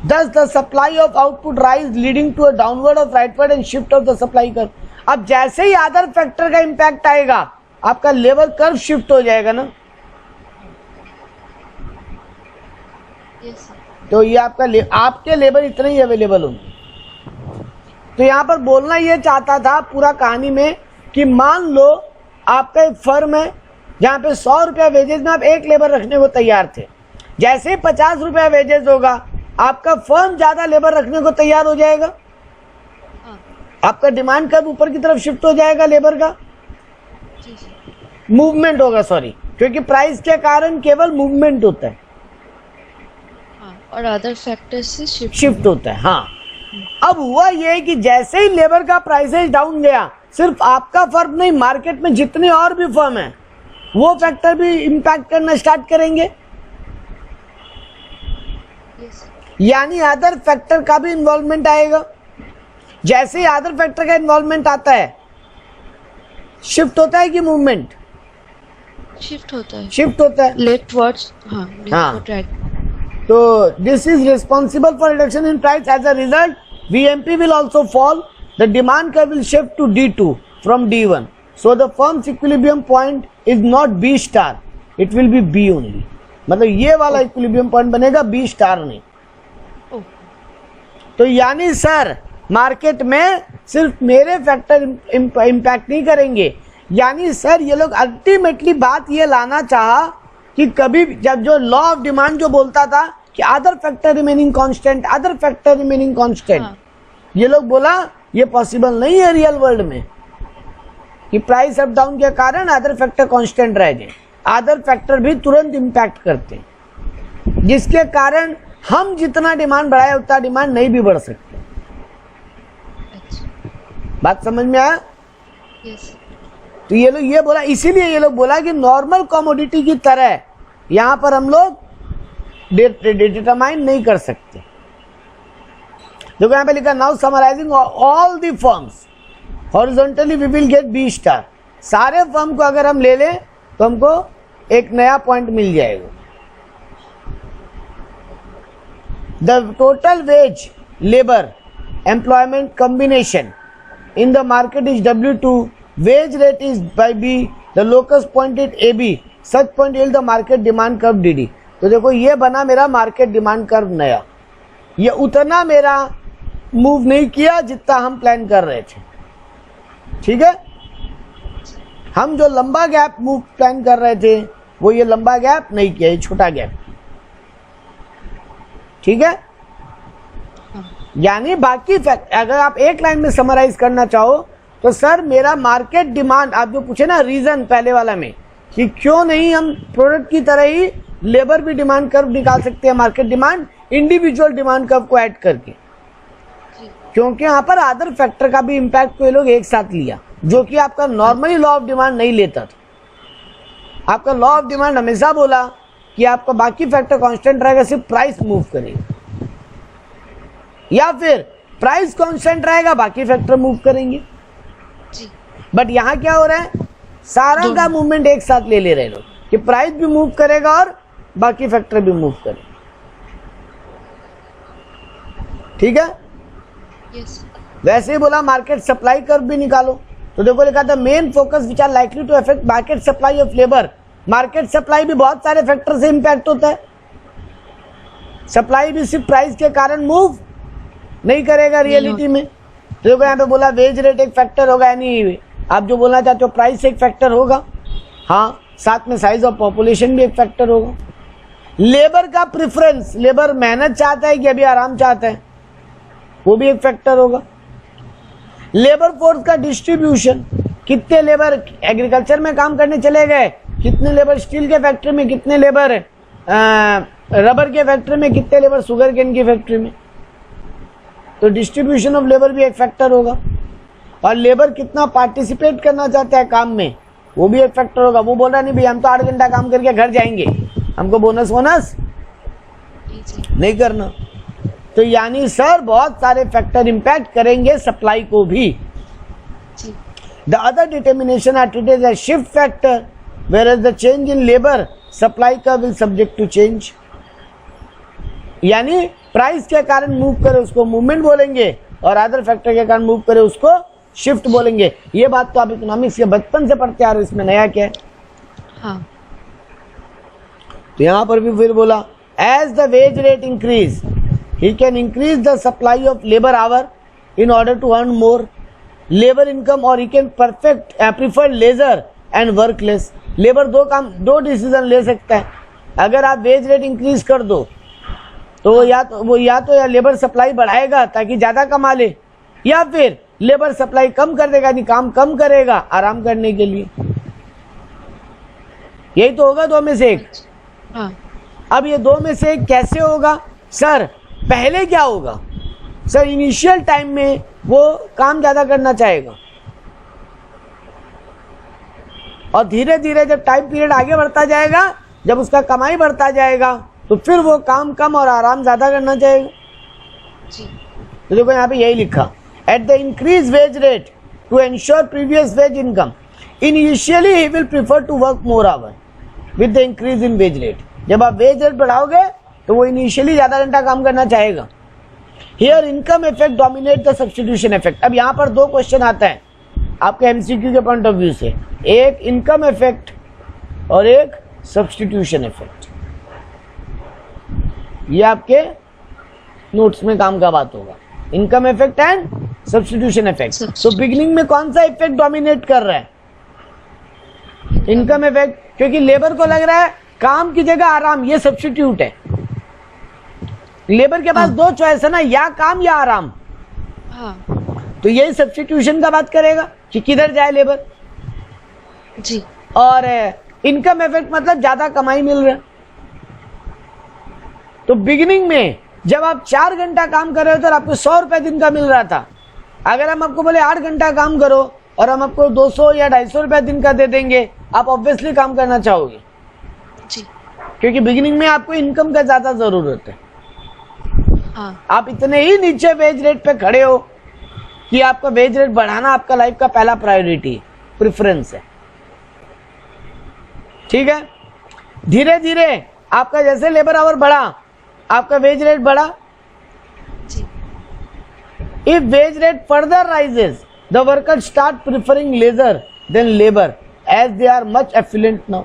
Thus the supply of output rise leading to a downward of rightward and shift of the supply curve. अब जैसे ही अदर फैक्टर का इंपैक्ट आएगा, आपका लेबर कर्व शिफ्ट हो जाएगा ना। यस, तो ये आपके लेबर इतने ही अवेलेबल होंगे। तो यहाँ पर बोलना ये चाहता था पूरा कहानी में कि मान लो आपका एक फर्म है जहाँ पे 100 रुपया वेजेस में आप 1 लेबर रखने को तैयार थे, जैसे ही 50 रुपया वेजेस होगा आपका फर्म ज्यादा लेबर रखने को तैयार हो जाएगा, हाँ, आपका डिमांड कर्व ऊपर की तरफ शिफ्ट हो जाएगा, लेबर का जी सर, मूवमेंट होगा, सॉरी, क्योंकि प्राइस के कारण केवल मूवमेंट होता है, हाँ, और अदर फैक्टर्स से शिफ्ट होता है। हाँ, अब हुआ ये कि जैसे ही लेबर का प्राइसेस डाउन गया, सिर्फ आपका फर्म नहीं, मार्केट में जितने और भी फर्म है वो फैक्टर भी इम्पैक्ट करना स्टार्ट करेंगे, यस, यानी अदर फैक्टर का भी इन्वॉल्वमेंट आएगा। जैसे ही अदर फैक्टर का इन्वॉल्वमेंट आता है, शिफ्ट होता है कि मूवमेंट शिफ्ट होता है, शिफ्ट होता है। लेफ्टवर्ड्स, हाँ, हाँ। लेफ्टवर्ड राइट, तो this is responsible for reduction in price, as a result VMP will also fall, the demand curve will shift to D2 from D1, so the firm's equilibrium point is not B star, it will be B only, मतलब ये वाला equilibrium point बनेगा B star नहीं। ओह, तो यानी sir market में सिर्फ मेरे फैक्टर इम्पैक्ट नहीं करेंगे, यानी सर ये लोग अल्टीमेटली बात ये लाना चाहा कि कभी जब जो लॉ ऑफ डिमांड जो बोलता था कि other factor remaining constant, other factor remaining constant, हाँ, ये लोग बोला ये पॉसिबल नहीं है रियल वर्ल्ड में कि प्राइस अप डाउन के कारण अदर फैक्टर कांस्टेंट रह जाए, अदर फैक्टर भी तुरंत इम्पैक्ट करते हैं, जिसके कारण हम जितना डिमांड बढ़ाए उतना डिमांड नहीं भी बढ़ सकते। बात समझ में आया? यस। तो ये लोग ये बोला, इसीलिए ये लोग बोला कि नॉर्मल कमोडिटी की तरह यहां पर हम लोग डिटरमाइन नहीं कर सकते। देखो यहां पे लिखा now summarising all the firms horizontally we will get B star. सारे फर्म को अगर हम ले लें तो हमको एक नया पॉइंट मिल जाएगा। The total veg labour employment combination in the market is W2, wage rate is by B, the locus point is AB, such point yield the market demand curve DD। तो देखो ये बना मेरा मार्केट डिमांड कर्व नया, ये उतना मेरा move नहीं किया जितना हम प्लान कर रहे थे। ठीक है, हम जो लंबा गैप मूव प्लान कर रहे थे वो ये लंबा गैप नहीं किया, ये छोटा गैप। ठीक है, यानी बाकी फैक्ट अगर आप एक लाइन में समराइज करना चाहो तो सर मेरा मार्केट डिमांड, आप जो पूछे ना रीजन पहले वाला में कि क्यों नहीं हम प्रोडक्ट की तरह ही लेबर भी डिमांड कर्व निकाल सकते हैं, market demand individual demand curve को ऐड करके, क्योंकि यहाँ पर अदर फैक्टर का भी इम्पैक्ट को ये लोग एक साथ लिया, जो कि आपका नॉर्मली लॉ ऑफ डिमांड नहीं लेता था। आपका लॉ ऑफ डिमांड हमेशा बोला कि आपका बाकी फैक्टर कांस्टेंट रहेगा, सिर्फ प्राइस मूव करेगा, या फिर प्राइस कांस्टेंट रहेगा बाकी फैक्टर मूव करेंगे। बट यहां क्या हो रहा है, सारा का मूवमेंट एक साथ ले ले रहे लोग कि प्राइस भी मूव करेगा और बाकी फैक्टर भी मूव करेगा। ठीक है, यस। वैसे ही बोला मार्केट सप्लाई कर्व भी निकालो, तो देखो लिखा था main focus which are likely to affect market supply of labour. Market supply भी बहुत सारे फैक्टर से इंपैक्ट होता है, सप्लाई भी सिर्फ प्राइस के कारण मूव नहीं करेगा रियलिटी में। तो देखो यहाँ पे बोला वेज रेट एक फैक्टर होगा, यानी आप जो बोलना चाहते हो प्राइस एक फैक्टर होगा, हाँ, साथ में साइज ऑफ पॉपुलेशन भी एक फैक्टर होगा। लेबर का प्रेफरेंस, लेबर मेहनत चाहता है कि अभी आराम चाहता है, वो भी एक फैक्टर होगा। लेबर फोर्स का डिस्ट्रीब्यूशन, कितने लेबर एग्रीकल्चर में काम करने चले गए, कितने लेबर स्टील के फैक्ट्री में, कितने लेबर रबर के फैक्ट्री में, कितने लेबर शुगर केन की फैक्ट्री में। तो डिस्ट्रीब्यूशन ऑफ लेबर भी एक फैक्टर होगा। और लेबर कितना पार्टिसिपेट करना चाहता है काम में, वो भी एक फैक्टर होगा। वो बोल रहा नहीं भाई हम तो 8 घंटा काम करके घर जाएंगे, हमको बोनस वोनस नहीं करना। तो यानी सर बहुत सारे फैक्टर इंपैक्ट करेंगे सप्लाई को भी। The other determination are treated as shift factor, whereas the change in labor supply curve will subject to change। यानी प्राइस के कारण मूव करे उसको मूवमेंट बोलेंगे, और अदर फैक्टर के कारण मूव करे उसको शिफ्ट बोलेंगे। ये बात तो आप इकोनॉमिक्स के बचपन से पढ़ते आ रहे हो, इसमें नया क्या है? हाँ। तो यहां पर भी फिर बोला as the wage rate increase he can increase the supply of labour hour in order to earn more labour income, और he can prefer leisure and work less. Labour दो डिसीजन ले सकता है। अगर आप वेज रेट इंक्रीज कर दो तो वो या तो लेबर सप्लाई बढ़ाएगा ताकि ज्यादा कमा ले, या फिर लेबर सप्लाई कम कर देगा, नहीं काम कम करेगा आराम करने के लिए। यही तो होगा दो में से एक। हाँ। अब ये दो में से एक कैसे होगा सर? पहले क्या होगा सर? इनिशियल टाइम में वो काम ज्यादा करना चाहेगा, और धीरे धीरे जब टाइम पीरियड आगे बढ़ता जाएगा, जब उसका कमाई बढ़ता जाएगा, तो फिर वो काम कम और आराम ज्यादा करना चाहेगा। तो देखो यहाँ पे यही लिखा, at the increase wage rate to ensure previous wage income initially he will prefer to work more hour with the increase in wage rate. जब आप वेज रेट बढ़ाओगे तो वो इनिशियली ज्यादा घंटा काम करना चाहेगा। Here income effect dominate the substitution effect. अब यहाँ पर दो क्वेश्चन आता है आपके एमसीक्यू के पॉइंट ऑफ व्यू से, एक इनकम इफेक्ट और एक सब्स्टिट्यूशन इफेक्ट। ये आपके नोट्स में काम का बात होगा, income effect and substitution effect. तो बिगिनिंग में कौन सा इफेक्ट डोमिनेट कर रहा है? इनकम इफेक्ट, क्योंकि लेबर को लग रहा है काम की जगह आराम, ये सब्स्टिट्यूट है। लेबर के पास दो चॉइस है ना, या काम या आराम। तो यही सब्स्टिट्यूशन का बात करेगा कि किधर जाए लेबर जी। और इनकम इफेक्ट मतलब ज्यादा कमाई मिल रहा है। तो बिगिनिंग में जब आप 4 घंटा काम कर रहे हो तो आपको 100 रुपए दिन का मिल रहा था, अगर हम आपको बोले 8 घंटा काम करो और हम आपको 200 या 250 रुपया दिन का दे देंगे, आप ऑब्वियसली काम करना चाहोगे जी। क्योंकि बिगिनिंग में आपको इनकम का ज्यादा जरूरत है। हाँ। आप इतने ही नीचे वेज रेट पे खड़े हो कि आपका वेज रेट बढ़ाना आपका लाइफ का पहला प्रायोरिटी प्रेफरेंस है। ठीक है, धीरे धीरे आपका जैसे लेबर आवर बढ़ा आपका वेज रेट बढ़ा। जी। If wage rate further raises the worker start preferring leisure than labour as they are much affluent now.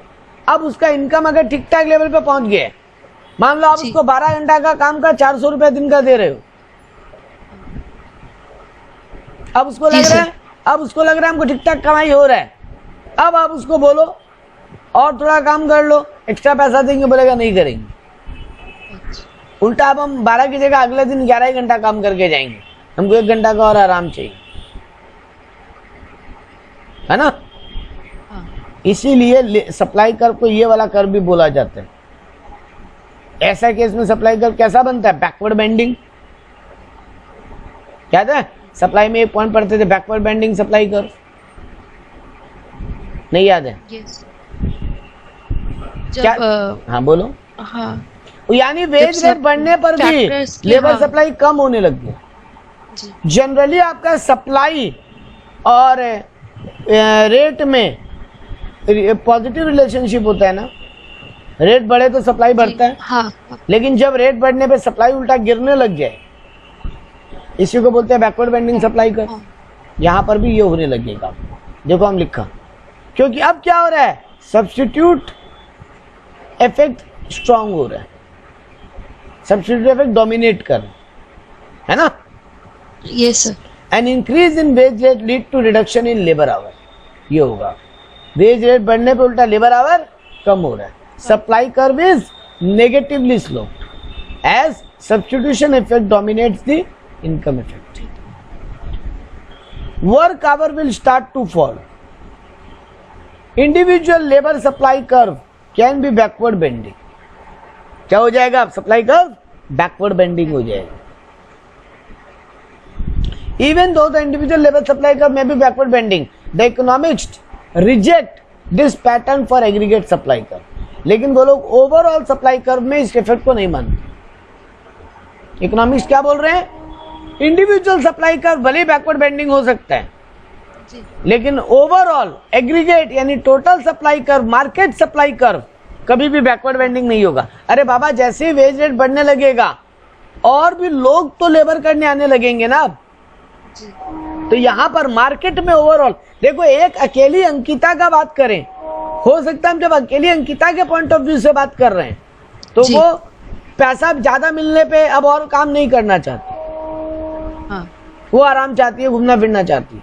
अब उसका इनकम अगर ठीक ठाक लेवल पे पहुंच गया, मान लो आप जी। उसको 12 घंटा का काम का 400 रुपया दिन का दे रहे हो, अब उसको जी लग रहा सर। है हमको ठीक ठाक कमाई हो रहा है, अब आप उसको बोलो और थोड़ा काम कर लो, एक्स्ट्रा पैसा देंगे, बोलेगा नहीं करेंगे। अच्छा। उल्टा अब हम 12 की जगह अगले दिन 11 ही घंटा काम करके जाएंगे, हमको 1 घंटा का और आराम चाहिए, है ना। हाँ। इसीलिए सप्लाई कर्व को ये वाला कर्व भी बोला जाता है। ऐसा केस में सप्लाई कर्व कैसा बनता है? Backward bending. याद है सप्लाई में एक पॉइंट पढ़ते थे, बैकवर्ड बेंडिंग सप्लाई कर्व, नहीं याद है? यस। क्या? जब हाँ बोलो। हाँ यानी वेज जब रेट बढ़ने पर भी factors के, लेबर हाँ। सप्लाई कम होने लग गया। जी। जनरली आपका सप्लाई और रेट में पॉजिटिव रिलेशनशिप होता है ना, रेट बढ़े तो सप्लाई बढ़ता है, हाँ हाँ। लेकिन जब रेट बढ़ने पे सप्लाई उल्टा गिरने लग जाए, इसी को बोलते हैं बैकवर्ड बेंडिंग सप्लाई कर। हाँ। यहाँ पर भी ये होने लगेगा, देखो हम लिखा, क्योंकि अब क्या हो रहा है, सब्स्टिट्यूट इफेक्ट स्ट्रांग हो रहा है, सब्स्टिट्यूट इफेक्ट डोमिनेट कर रहा है ना। Yes sir. An increase in wage rate lead to reduction in labour hour. ये होगा, वेज रेट बढ़ने पे उल्टा लेबर आवर कम हो रहा है। Supply curve is negatively slow as substitution effect dominates the income effect. Work hour will start to fall. Individual labour supply curve can be backward bending. क्या हो जाएगा? अब सप्लाई कर्व बैकवर्ड बेंडिंग हो जाएगा। Even though the individual labor supply curve may be backward bending, the economists reject this pattern for aggregate supply curve. लेकिन वो लोग overall supply curve में इस इफेक्ट को नहीं मानते। इकोनॉमिक्स क्या बोल रहे हैं? इंडिविजुअल सप्लाई कर्व भले बैकवर्ड बेंडिंग हो सकता है, जी। लेकिन ओवरऑल एग्रीगेट यानी total supply curve, market supply curve कभी भी बैकवर्ड बेंडिंग नहीं होगा। अरे बाबा, जैसे ही वेज रेट बढ़ने लगेगा और भी लोग तो लेबर करने आने लगेंगे ना। जी। तो यहाँ पर मार्केट में ओवरऑल देखो, एक अकेली अंकिता का बात करें, हो सकता है हम जब अकेली अंकिता के पॉइंट ऑफ व्यू से बात कर रहे हैं तो जी। वो पैसा ज्यादा मिलने पे अब और काम नहीं करना चाहती, हाँ। वो आराम चाहती है, घूमना फिरना चाहती है।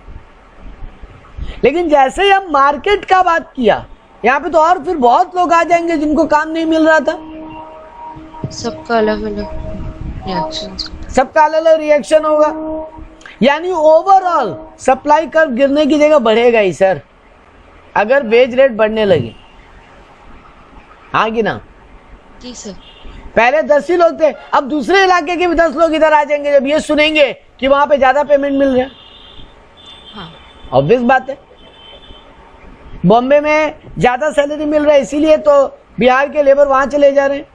लेकिन जैसे ही हम मार्केट का बात किया, यहाँ पे तो और फिर बहुत लोग आ जाएंगे जिनको काम नहीं मिल रहा था। सबका अलग अलग रिएक्शन। सबका अलग अलग रिएक्शन होगा, यानी ओवरऑल सप्लाई कर्व गिरने की जगह बढ़ेगा ही सर, अगर वेज रेट बढ़ने लगे। हाँ कि ना? जी सर। पहले 10 ही लोग थे, अब दूसरे इलाके के भी 10 लोग इधर आ जाएंगे जब ये सुनेंगे कि वहां पे ज्यादा पेमेंट मिल रहा है। हाँ। ऑब्वियस बात है, बॉम्बे में ज्यादा सैलरी मिल रहा है इसीलिए तो बिहार के लेबर वहां चले जा रहे हैं।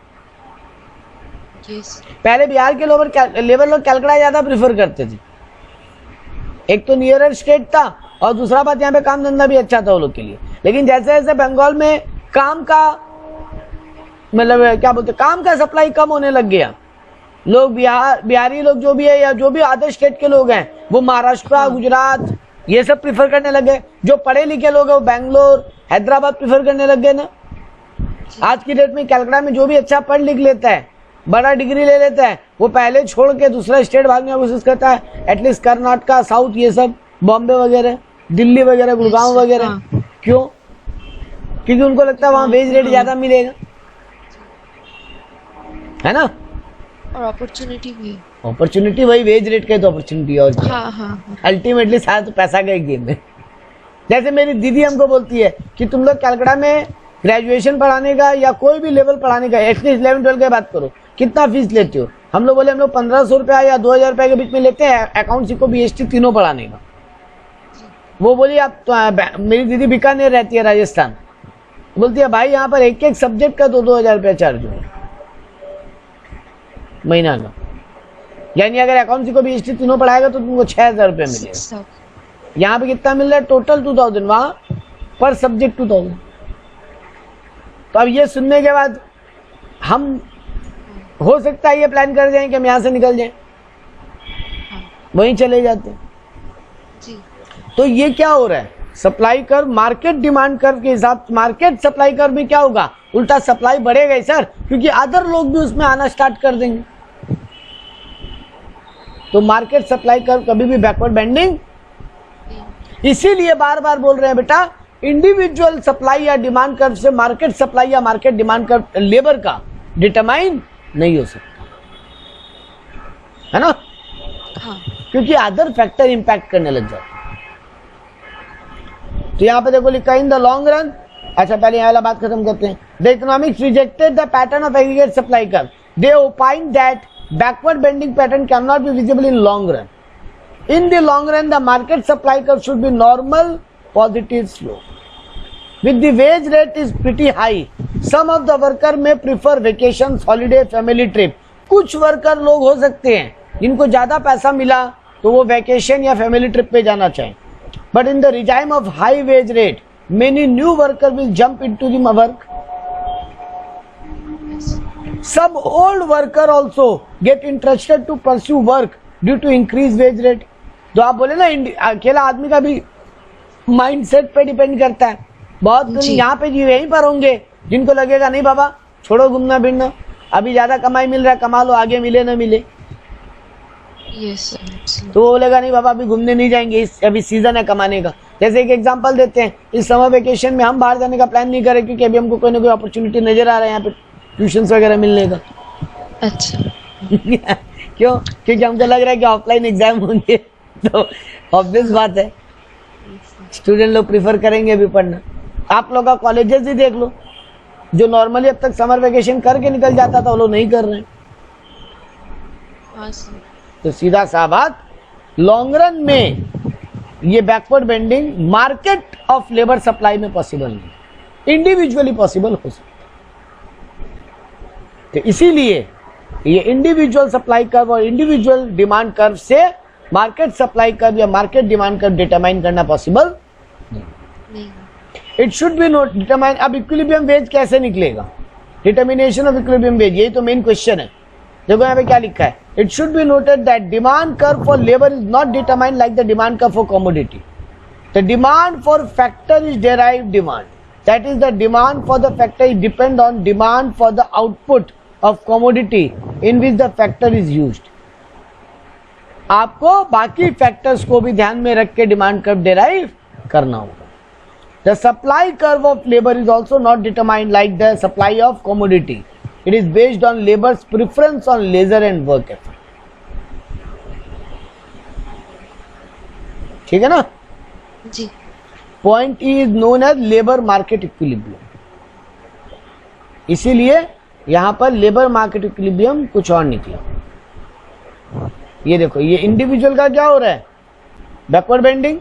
यस। पहले बिहार के लेबर लोग कलकत्ता ज्यादा प्रेफर करते थे, एक तो नियरर स्टेट था और दूसरा बात यहाँ पे काम धंधा भी अच्छा था वो लोग के लिए। लेकिन जैसे जैसे बंगाल में काम का मतलब क्या बोलते, काम का सप्लाई कम होने लग गया, लोग बिहारी लोग जो भी है या जो भी अदर स्टेट के लोग हैं वो महाराष्ट्र, गुजरात ये सब प्रीफर करने लग गए। जो पढ़े लिखे लोग हैं वो बैंगलोर, हैदराबाद प्रीफर करने लग गए ना। आज की डेट में कलकत्ता में जो भी अच्छा पढ़ लिख लेता है, बड़ा डिग्री ले लेता है, वो पहले छोड़ के दूसरा स्टेट भागने की कोशिश करता है। एटलीस्ट कर्नाटका, साउथ, ये सब बॉम्बे वगैरह, दिल्ली वगैरह, गुड़गांव वगैरह। हाँ। क्यों? क्योंकि उनको लगता है वहां वेज रेट ज्यादा मिलेगा, है ना। और अपॉर्चुनिटी भी है। अपॉर्चुनिटी वही वेज रेट का तो अपॉर्चुनिटी और क्या। हाँ हाँ। अल्टीमेटली सारा तो पैसा का एक गेम है। जैसे मेरी दीदी हमको बोलती है कि तुम लोग कलकत्ता में ग्रेजुएशन पढ़ाने का या कोई भी लेवल पढ़ाने का, एटलीस्ट 11-12 की बात करो, कितना फीस लेते हो? हम लोग बोले हम लोग 1500 रुपया या 2000 रुपये के बीच में लेते हैं अकाउंट्स को बीएसटी तीनों पढ़ाने का। वो बोली आप तो, मेरी दीदी बीकानेर रहती है राजस्थान, बोलती है भाई यहाँ पर एक एक सब्जेक्ट का 2-2000 रुपया चार्ज हो महीना का, यानी अगर अकाउंट्स को बीएसटी तीनों पढ़ाएगा तो तुमको 6000 रुपये मिलेगा। यहाँ पे कितना मिल रहा है टोटल 2000, वहां पर सब्जेक्ट 2000। तो अब ये सुनने के बाद हम हो सकता है ये प्लान कर जाएं कि हम यहाँ से निकल जाएं, वहीं चले जाते हैं। तो ये क्या हो रहा है, supply curve market demand curve के हिसाब, मार्केट सप्लाई कर्व में क्या होगा, उल्टा सप्लाई बढ़ेगा ही सर, क्योंकि अदर लोग भी उसमें आना स्टार्ट कर देंगे। तो मार्केट सप्लाई कर्व कभी भी बैकवर्ड बेंडिंग, इसीलिए बार बार बोल रहे हैं बेटा इंडिविजुअल सप्लाई या डिमांड कर्व से मार्केट सप्लाई या मार्केट डिमांड कर्व लेबर का डिटरमाइन नहीं हो सकता, है ना। हाँ। क्योंकि अदर फैक्टर इंपैक्ट करने लग जाते। तो यहां पे देखो लिखा इन द लॉन्ग रन। अच्छा पहले यहां वाला बात खत्म करते हैं। The economics rejected the pattern of aggregate supply curve, they opine that backward bending pattern can not be visible in long run. In the long run, the market supply curve should be normal, positive slope. With the wage rate is pretty high, some of the worker may prefer vacations, holiday, family trip. कुछ worker लोग हो सकते हैं जिनको ज्यादा पैसा मिला तो वो वैकेशन या फैमिली ट्रिप पे जाना चाहें। But in the regime of high wage rate, many new worker will jump into the work. Some old worker also get interested to pursue work due to increased wage rate. तो आप बोले ना अकेला आदमी का भी माइंडसेट पे depend करता है। बहुत यहाँ पे जी यहीं पर होंगे जिनको लगेगा नहीं बाबा छोड़ो घूमना फिरना, अभी ज्यादा कमाई मिल रहा है कमा लो, आगे मिले ना मिले। तो वो बोलेगा नहीं बाबा अभी घूमने नहीं जाएंगे, अभी सीजन है कमाने का। जैसे एक एग्जांपल देते हैं, इस समर वेकेशन में हम बाहर जाने का प्लान नहीं करें क्योंकि अभी हमको कोई ना कोई अपॉर्चुनिटी नजर आ रहा है यहाँ पे ट्यूशन वगैरह मिलने का। अच्छा क्यों? क्योंकि हमको लग रहा है कि ऑफलाइन एग्जाम होंगे, तो ऑब्वियस बात है स्टूडेंट लोग प्रीफर करेंगे अभी पढ़ना। आप लोग का कॉलेजेस ही देख लो, जो नॉर्मली अब तक समर वेकेशन करके निकल जाता था वो लोग नहीं कर रहे हैं। तो सीधा सा बात, लॉन्ग रन में ये backward bending market of labour supply में पॉसिबल नहीं, इंडिविजुअली पॉसिबल हो सकता। तो इसीलिए ये इंडिविजुअल सप्लाई कर्व और इंडिविजुअल डिमांड कर्व से मार्केट सप्लाई कर्व या मार्केट डिमांड कर्व डिटरमाइन करना पॉसिबल नहीं। It should be note determine. अब इक्विलिब्रियम वेज कैसे निकलेगा, डिटर्मिनेशन ऑफ इक्विलिब्रियम वेज, यही तो मेन क्वेश्चन है। देखो यहाँ पे क्या लिखा है, it should be noted that demand curve for labour is not determined like the demand curve for commodity. The demand for factor is derived demand, that is the demand for the factor is depend on demand for the output of commodity in which the factor is used. आपको बाकी factors को भी ध्यान में रख के demand curve derive करना होगा। The supply curve of labour is also not determined like the supply of commodity, it is based on labour's preference on leisure and work effort. ठीक है ना जी। Point is known as labour market equilibrium. इसीलिए यहां पर labour market equilibrium कुछ और निकला। ये देखो ये इंडिविजुअल का क्या हो रहा है, बैकवर्ड बेंडिंग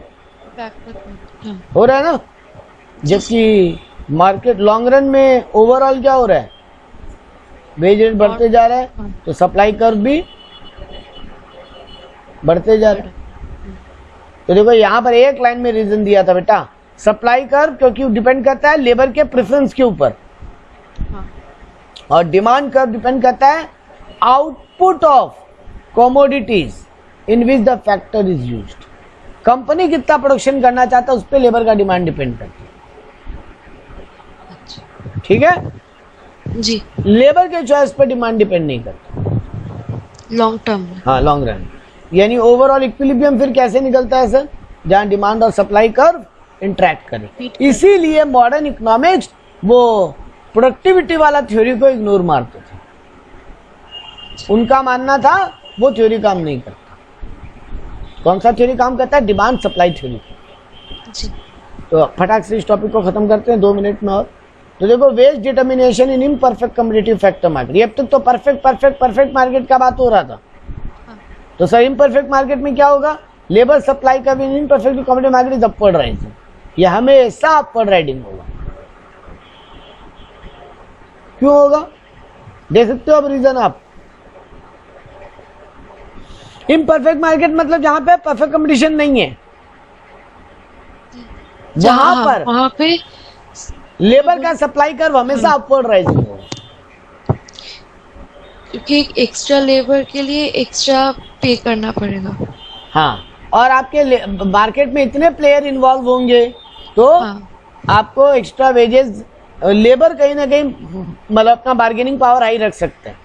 हो रहा है ना, जबकि मार्केट लॉन्ग रन में ओवरऑल क्या हो रहा है, वेज रेट बढ़ते जा रहा है, तो सप्लाई कर्व भी बढ़ते जा रहा है। तो देखो यहां पर एक लाइन में रीजन दिया था बेटा, सप्लाई कर्व क्योंकि डिपेंड करता है लेबर के प्रेफरेंस के ऊपर, और डिमांड कर्व डिपेंड करता है output of commodities in which the factor is used. Company कितना प्रोडक्शन करना चाहता है उस पर लेबर का डिमांड डिपेंड करता है। ठीक है जी। लेबर के चॉइस पर डिमांड डिपेंड नहीं करता लॉन्ग टर्म में। हाँ लॉन्ग रन, यानी ओवरऑल इक्विलिब्रियम फिर कैसे निकलता है सर, जहां डिमांड और सप्लाई कर्व इंटरैक्ट करे। इसीलिए मॉडर्न इकोनॉमिक्स वो प्रोडक्टिविटी वाला थ्योरी को इग्नोर मारते थे, उनका मानना था वो थ्योरी काम नहीं करता। कौन सा थ्योरी काम करता है, डिमांड सप्लाई थ्योरी। तो फटाक से इस टॉपिक को खत्म करते हैं 2 मिनट में और तो देखो wage determination in imperfect competitive factor market, ये अब तक तो परफेक्ट मार्केट का बात हो रहा था। तो सर इम्परफेक्ट मार्केट में क्या होगा, लेबर सप्लाई का भी imperfect competitive market is upward rising, ये हमेशा अपवर्ड राइडिंग होगा। क्यों होगा, दे सकते हो अब रीजन आप। इम्परफेक्ट मार्केट मतलब जहां पे परफेक्ट कंपटीशन नहीं है, वहां पे लेबर का सप्लाई कर्व हमेशा अपवर्ड राइजिंग होगा, क्योंकि एक्स्ट्रा लेबर के लिए एक्स्ट्रा पे करना पड़ेगा। हाँ, और आपके मार्केट में इतने प्लेयर इन्वॉल्व होंगे तो आपको एक्स्ट्रा वेजेस, लेबर कहीं ना कहीं मतलब अपना बार्गेनिंग पावर हाई रख सकते हैं।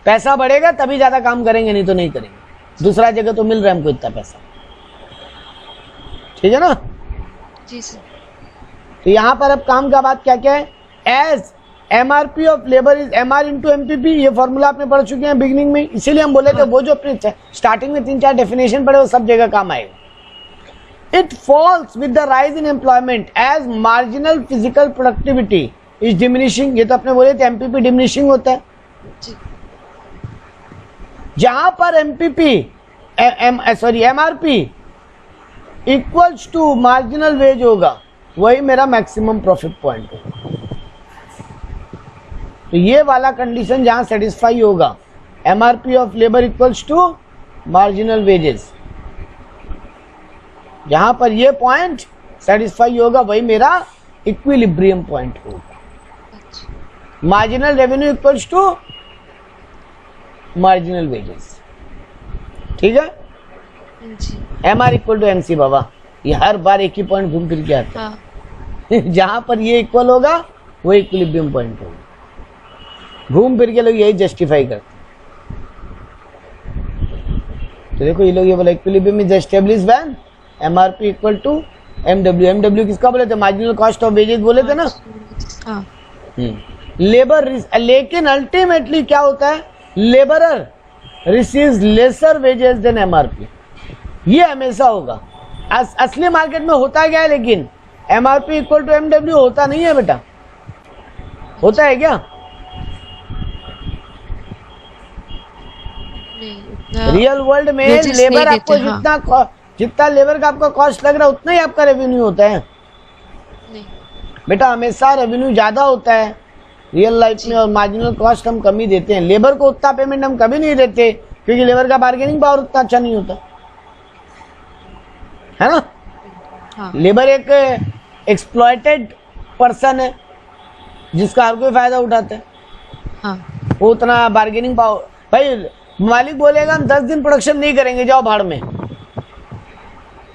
पैसा बढ़ेगा तभी ज्यादा काम करेंगे, नहीं तो नहीं करेंगे। दूसरा जगह तो मिल रहा है हमको इतना पैसा, ठीक है ना। जी सर। तो यहाँ पर अब काम का बात क्या क्या है, as MRP of labour is MR into MPP, ये फॉर्मूला आपने पढ़ चुके हैं बिगिनिंग में, इसीलिए हम बोले थे वो जो अपने स्टार्टिंग में 3-4 डेफिनेशन पढ़े वो सब जगह काम आएगा। It falls with the rise in employment as marginal physical productivity is diminishing, ये तो अपने बोले थे एमपीपी डिमिनिशिंग होता है। जहां पर MPP MRP equals to marginal wage होगा, वही मेरा मैक्सिमम प्रॉफिट पॉइंट होगा। तो ये वाला कंडीशन जहां सेटिस्फाई होगा, MRP of labour equals to marginal wages, जहां पर ये पॉइंट सेटिस्फाई होगा वही मेरा इक्विलिब्रियम पॉइंट होगा। Marginal revenue equals to marginal wages, ठीक है। M R equal to MC बाबा, ये हर बार एक ही पॉइंट घूम फिर के आता है। जहां पर ये इक्वल होगा वो इक्विलिब्रियम पॉइंट होगा, घूम फिर के लोग यही जस्टिफाई करते हैं। तो देखो ये लोग ये बोला equilibrium is established when MRP equal to MW, MW किसका बोले थे, मार्जिनल कॉस्ट ऑफ वेजेस बोले थे ना। लेबर, लेकिन अल्टीमेटली क्या होता है, labourer receives lesser wages than MRP, ये हमेशा होगा। असली मार्केट में होता क्या है, लेकिन एमआरपी इक्वल टू एमडब्ल्यू होता नहीं है बेटा, होता है क्या? रियल वर्ल्ड में लेबर आपको जितना लेबर का आपका कॉस्ट लग रहा है उतना ही आपका रेवेन्यू होता है बेटा, हमेशा रेवेन्यू ज्यादा होता है रियल लाइफ में, और मार्जिनल कॉस्ट हम कम ही देते हैं। लेबर को उतना पेमेंट हम कभी नहीं देते क्योंकि लेबर का बार्गेनिंग पावर उतना अच्छा नहीं होता है ना। हाँ। लेबर एक एक्सप्लॉयटेड पर्सन है जिसका हर कोई फायदा उठाता है। हाँ। वो उतना बार्गेनिंग पावर, भाई मालिक बोलेगा हम 10 दिन प्रोडक्शन नहीं करेंगे, जाओ भाड़ में,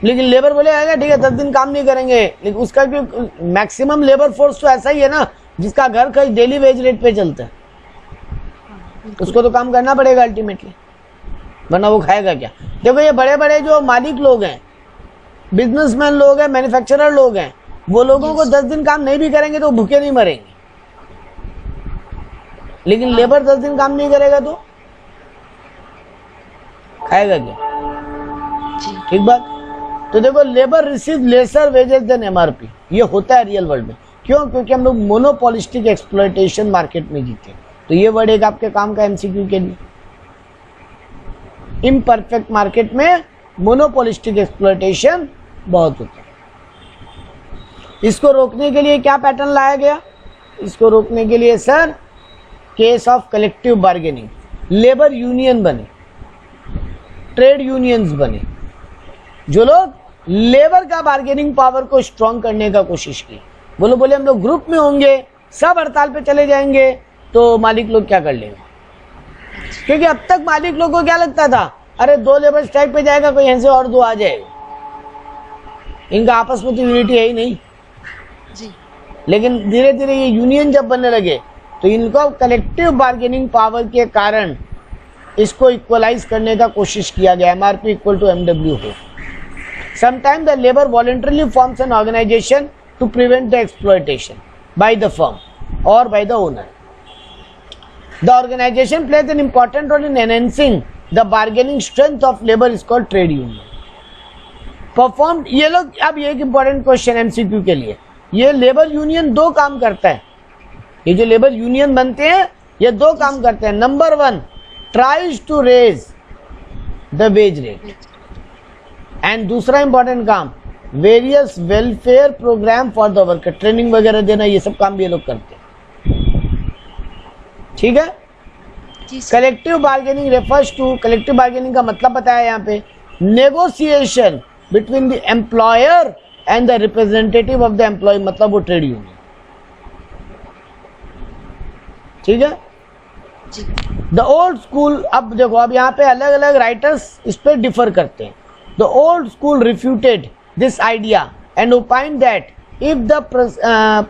लेकिन लेबर बोलेगा ठीक है 10 दिन काम नहीं करेंगे, लेकिन उसका भी मैक्सिमम लेबर फोर्स तो ऐसा ही है ना जिसका घर का डेली वेज रेट पे चलता है, उसको तो काम करना पड़ेगा अल्टीमेटली, वरना वो खाएगा क्या। देखो ये बड़े बड़े जो मालिक लोग हैं, बिजनेसमैन लोग हैं, मैन्युफैक्चरर लोग हैं, वो लोगों को 10 दिन काम नहीं भी करेंगे तो भूखे नहीं मरेंगे, लेकिन लेबर 10 दिन काम नहीं करेगा तो खाएगा क्या, ठीक बात। तो देखो labour receive lesser wages than MRP, ये होता है रियल वर्ल्ड में। क्यों? क्योंकि हम लोग मोनोपोलिस्टिक एक्सप्लॉयटेशन मार्केट में जीते। तो ये वर्ड एक आपके काम का एमसीक्यू के लिए। इम्परफेक्ट मार्केट में मोनोपोलिस्टिक एक्सप्लॉयटेशन बहुत होता है। इसको रोकने के लिए क्या पैटर्न लाया गया? इसको रोकने के लिए sir case of collective bargaining, labour union बने, ट्रेड यूनियंस बने, जो लोग लेबर का बार्गेनिंग पावर को स्ट्रॉन्ग करने का कोशिश की। बोले हम लोग ग्रुप में होंगे, सब हड़ताल पे चले जाएंगे तो मालिक लोग क्या कर लेंगे, क्योंकि अब तक मालिक लोग को क्या लगता था, अरे 2 लेबर स्ट्राइक पे जाएगा कोई यहाँ से और 2 आ जाएगा, इनका आपस में तो यूनिटी है ही नहीं जी। लेकिन धीरे धीरे ये यूनियन जब बनने लगे तो इनको कलेक्टिव बार्गेनिंग पावर के कारण इसको इक्वलाइज करने का कोशिश किया गया, एमआरपी इक्वल टू एमडब्ल्यू हो। Sometime the labour voluntarily forms an organization to prevent the exploitation by the firm और by the owner. The organization plays an important role in enhancing the bargaining strength of labour is called trade union. Perform, ये लोग, अब ये एक important question MCQ के लिए, ये labour union 2 काम करता है। ये जो लेबर यूनियन बनते हैं ये दो काम करते हैं। Number 1, tries to raise the wage rate, and दूसरा इंपॉर्टेंट काम, various welfare programme for the worker, training वगैरह देना, ये सब काम भी ये लोग करते हैं। ठीक है। Collective bargaining refers to, collective bargaining का मतलब बताया यहाँ पे, negotiation between the employer and the representative of the employ, मतलब वो ट्रेड यूनियन। ठीक है। द ओल्ड स्कूल, अब देखो अब यहाँ पे अलग अलग राइटर्स इस पे डिफर करते हैं। The old school refuted this idea and opined that if the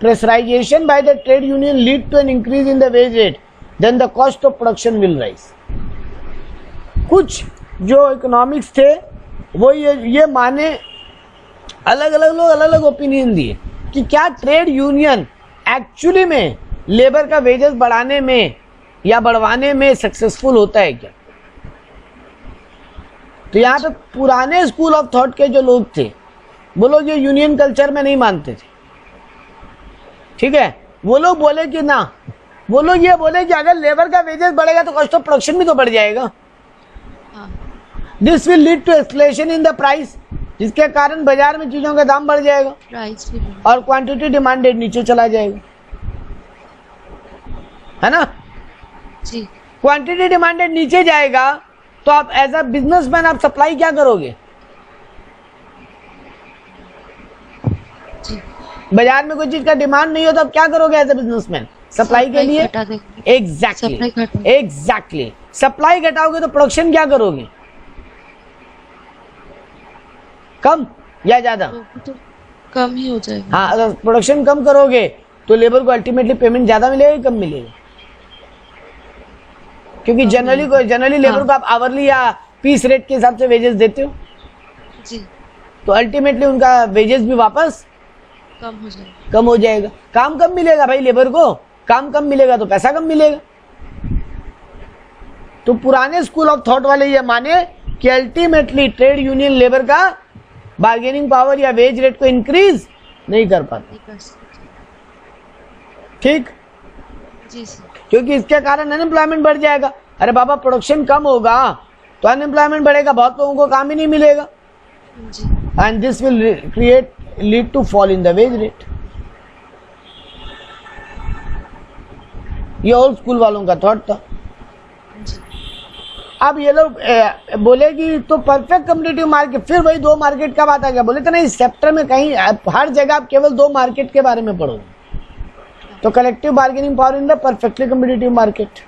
pressurisation by the trade union lead to an increase in the wage rate then the cost of production will rise. कुछ जो economics थे वो ये माने, अलग अलग लोग अलग अलग ओपिनियन दिए कि क्या ट्रेड यूनियन एक्चुअली में लेबर का वेजेस बढ़ाने में या बढ़वाने में सक्सेसफुल होता है क्या। तो यहाँ पे पुराने स्कूल ऑफ थॉट के जो लोग थे वो लोग ये यूनियन कल्चर में नहीं मानते थे। ठीक है। वो लोग बोले कि ना, वो लोग ये बोले कि अगर लेबर का वेजेस बढ़ेगा तो कॉस्ट ऑफ प्रोडक्शन भी तो बढ़ जाएगा। This will lead to escalation in the price, जिसके कारण बाजार में चीजों का दाम बढ़ जाएगा प्राइस और क्वांटिटी डिमांडेड नीचे चला जाएगा, है ना। जी। क्वांटिटी डिमांडेड नीचे जाएगा तो आप एज अ बिजनेसमैन आप सप्लाई क्या करोगे। जी। बाजार में कोई चीज का डिमांड नहीं हो तो आप क्या करोगे एज अ बिजनेसमैन, सप्लाई के लिए। एग्जैक्टली सप्लाई घटाओगे तो प्रोडक्शन क्या करोगे, कम या ज्यादा। तो कम ही हो जाएगा। हाँ, अगर प्रोडक्शन कम करोगे तो लेबर को अल्टीमेटली पेमेंट ज्यादा मिलेगा कम मिलेगा, क्योंकि जनरली लेबर को आप आवरली या पीस रेट के हिसाब से वेजेस देते हो जी। तो अल्टीमेटली उनका वेजेस भी वापस कम हो जाएगा। काम कम मिलेगा भाई, लेबर को काम कम मिलेगा तो पैसा कम मिलेगा। तो पुराने स्कूल ऑफ थॉट वाले ये माने कि अल्टीमेटली ट्रेड यूनियन लेबर का बार्गेनिंग पावर या वेज रेट को इंक्रीज नहीं कर पाते। ठीक जी सर। क्योंकि इसके कारण अनएम्प्लॉयमेंट बढ़ जाएगा। अरे बाबा प्रोडक्शन कम होगा तो अनएम्प्लॉयमेंट बढ़ेगा, बहुत लोगों को काम ही नहीं मिलेगा, and this will lead to fall in the wage rate. ये ओल्ड स्कूल वालों का थॉट था। अब ये लोग बोले कि तो परफेक्ट कम्पिटिटिव मार्केट, फिर वही दो मार्केट का बात आ गया। बोले तो नहीं, इस सेक्टर में कहीं हर जगह आप केवल दो मार्केट के बारे में पढ़ोगे, तो collective bargaining power in the perfectly competitive market.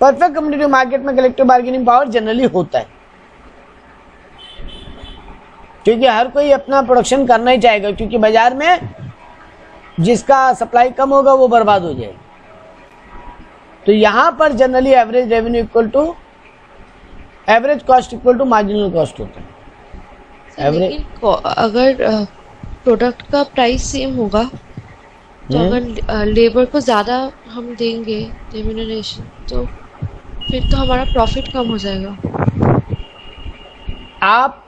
Perfect competitive market में कलेक्टिव बार्गेनिंग पावर जनरली होता है, क्योंकि हर कोई अपना प्रोडक्शन करना ही चाहेगा, क्योंकि बाजार में जिसका सप्लाई कम होगा वो बर्बाद हो जाएगा। तो यहां पर generally average revenue equal to average cost equal to marginal cost होता है। लेकिन अगर प्रोडक्ट का प्राइस सेम होगा तो अगर लेबर को ज्यादा हम देंगे रेम्यूनरेशन तो फिर तो हमारा प्रॉफिट कम हो जाएगा। आप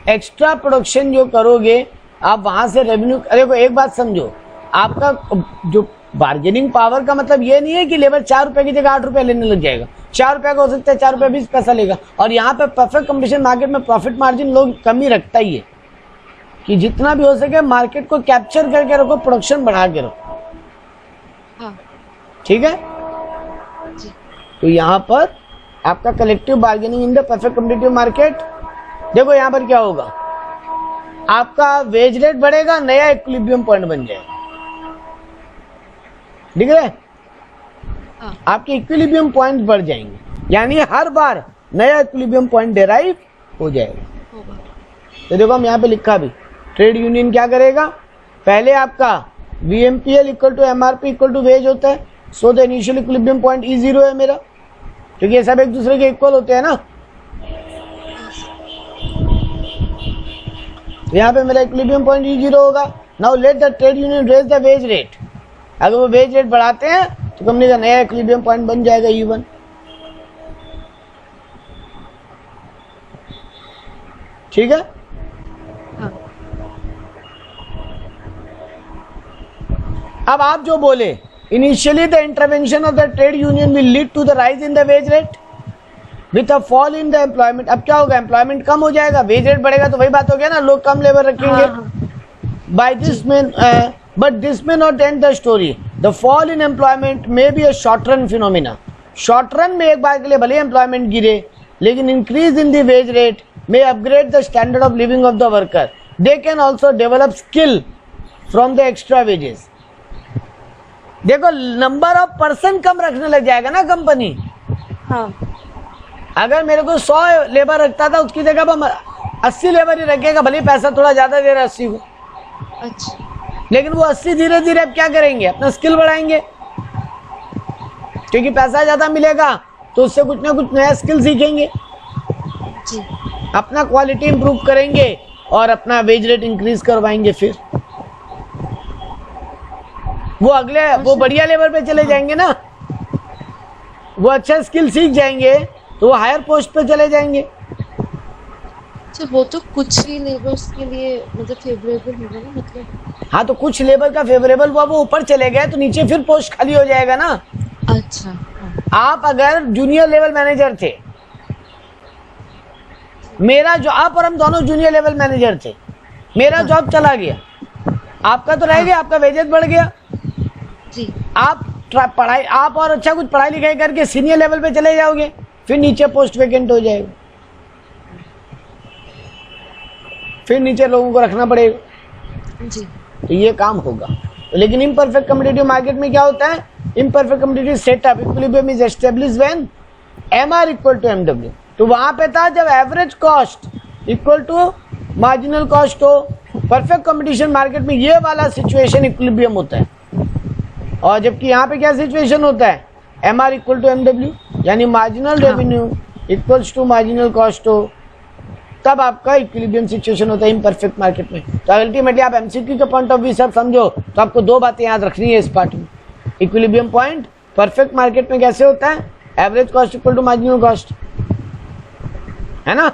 एक्स्ट्रा प्रोडक्शन जो करोगे आप वहां से रेवेन्यू, अरे को एक बात समझो, आपका जो बार्गेनिंग पावर का मतलब ये नहीं है कि लेबर 4 रुपए की जगह 8 रुपए लेने लग जाएगा। 4 रुपए का हो सकता है 4 रुपए 20 पैसा लेगा। और यहाँ पे परफेक्ट कंपटीशन मार्केट में प्रॉफिट मार्जिन लोग कम ही रखता ही है, कि जितना भी हो सके मार्केट को कैप्चर करके रखो, प्रोडक्शन बढ़ा के रखो। हाँ। ठीक है। तो यहाँ पर आपका collective bargaining in the perfect competitive market, देखो यहाँ पर क्या होगा, आपका वेज रेट बढ़ेगा, नया इक्विलिब्रियम पॉइंट बन जाएगा। दिख रहा है? हाँ। आपके इक्विलिब्रियम पॉइंट बढ़ जाएंगे, यानी हर बार नया इक्विलिब्रियम पॉइंट डिराइव हो जाएगा। तो देखो हम यहाँ पे लिखा भी, ट्रेड यूनियन क्या करेगा, पहले आपका VMPL equal to MRP equal to wage होता है, so the initial equilibrium point E0 है मेरा, क्योंकि ये सब एक दूसरे के इक्वल होते हैं ना। तो यहाँ पे मेरा इक्विलिब्रियम पॉइंट E0 होगा। Now let the trade union raise the wage rate, अगर वो वेज रेट बढ़ाते हैं तो कंपनी का नया इक्विलिब्रियम पॉइंट बन जाएगा E1। ठीक है। हाँ। अब आप जो बोले initially the intervention of the trade union will lead to the rise in the wage rate with a fall in the employment. अब क्या होगा, एम्प्लॉयमेंट कम हो जाएगा, वेज रेट बढ़ेगा, तो वही बात हो गया ना, लोग कम लेबर रखेंगे। बाय दिस में बट दिस में not and the story, the fall in employment may be a short run phenomena. Short run में एक बार के लिए भले एम्प्लॉयमेंट गिरे, लेकिन increase in the wage rate may upgrade the standard of living of the worker. They can also develop skill from the extra wages. देखो number of person कम रखने लग जाएगा ना कंपनी। हाँ। अगर मेरे को 100 लेबर रखता था, उसकी जगह पर 80 लेबर ही रखेगा, भले पैसा थोड़ा ज्यादा दे रहा है 80 को। अच्छा। लेकिन वो 80 धीरे धीरे अब क्या करेंगे, अपना स्किल बढ़ाएंगे, क्योंकि पैसा ज्यादा मिलेगा तो उससे कुछ ना कुछ नया स्किल सीखेंगे जी। अपना क्वालिटी इंप्रूव करेंगे और अपना वेज रेट इंक्रीज करवाएंगे। फिर वो अगले वो बढ़िया लेवल पे चले जाएंगे ना, वो अच्छा स्किल सीख जाएंगे तो वो हायर पोस्ट पे चले जाएंगे। अच्छा, वो तो कुछ ही लेबर्स के लिए मतलब फेवरेबल होगा ना, मतलब। हाँ, तो कुछ लेबर का फेवरेबल हुआ, वो ऊपर चले गए तो नीचे फिर पोस्ट खाली हो जाएगा ना। अच्छा। हाँ। आप अगर जूनियर लेवल मैनेजर थे, मेरा जो आप और हम दोनों जूनियर लेवल मैनेजर थे, मेरा जॉब चला गया, आपका तो रह गया, आपका वेजेस बढ़ गया जी। आप पढ़ाई आप और अच्छा कुछ पढ़ाई लिखाई करके सीनियर लेवल पे चले जाओगे, फिर नीचे पोस्ट वैकेंट हो जाएगा, फिर नीचे लोगों को रखना पड़ेगा जी। तो ये काम होगा। लेकिन इम्परफेक्ट कॉम्पिटिटिव मार्केट में क्या होता है, imperfect competitive setup equilibrium is established when MR equal to MW। तो वहां पे था जब average cost equal to marginal cost हो। परफेक्ट कंपटीशन मार्केट में ये वाला सिचुएशन इक्विलिब्रियम होता है, और जबकि यहाँ पे क्या सिचुएशन होता है, MR इक्वल टू MW, यानी marginal revenue equals to marginal cost हो, तब आपका इक्विलिब्रियम सिचुएशन होता है इम्परफेक्ट मार्केट में। तो अल्टीमेटली आप MCQ के पॉइंट ऑफ व्यू सब समझो तो आपको दो बातें याद रखनी है इस पार्ट में। इक्विलिब्रियम पॉइंट परफेक्ट मार्केट में कैसे होता है, average cost equal to marginal cost, है ना।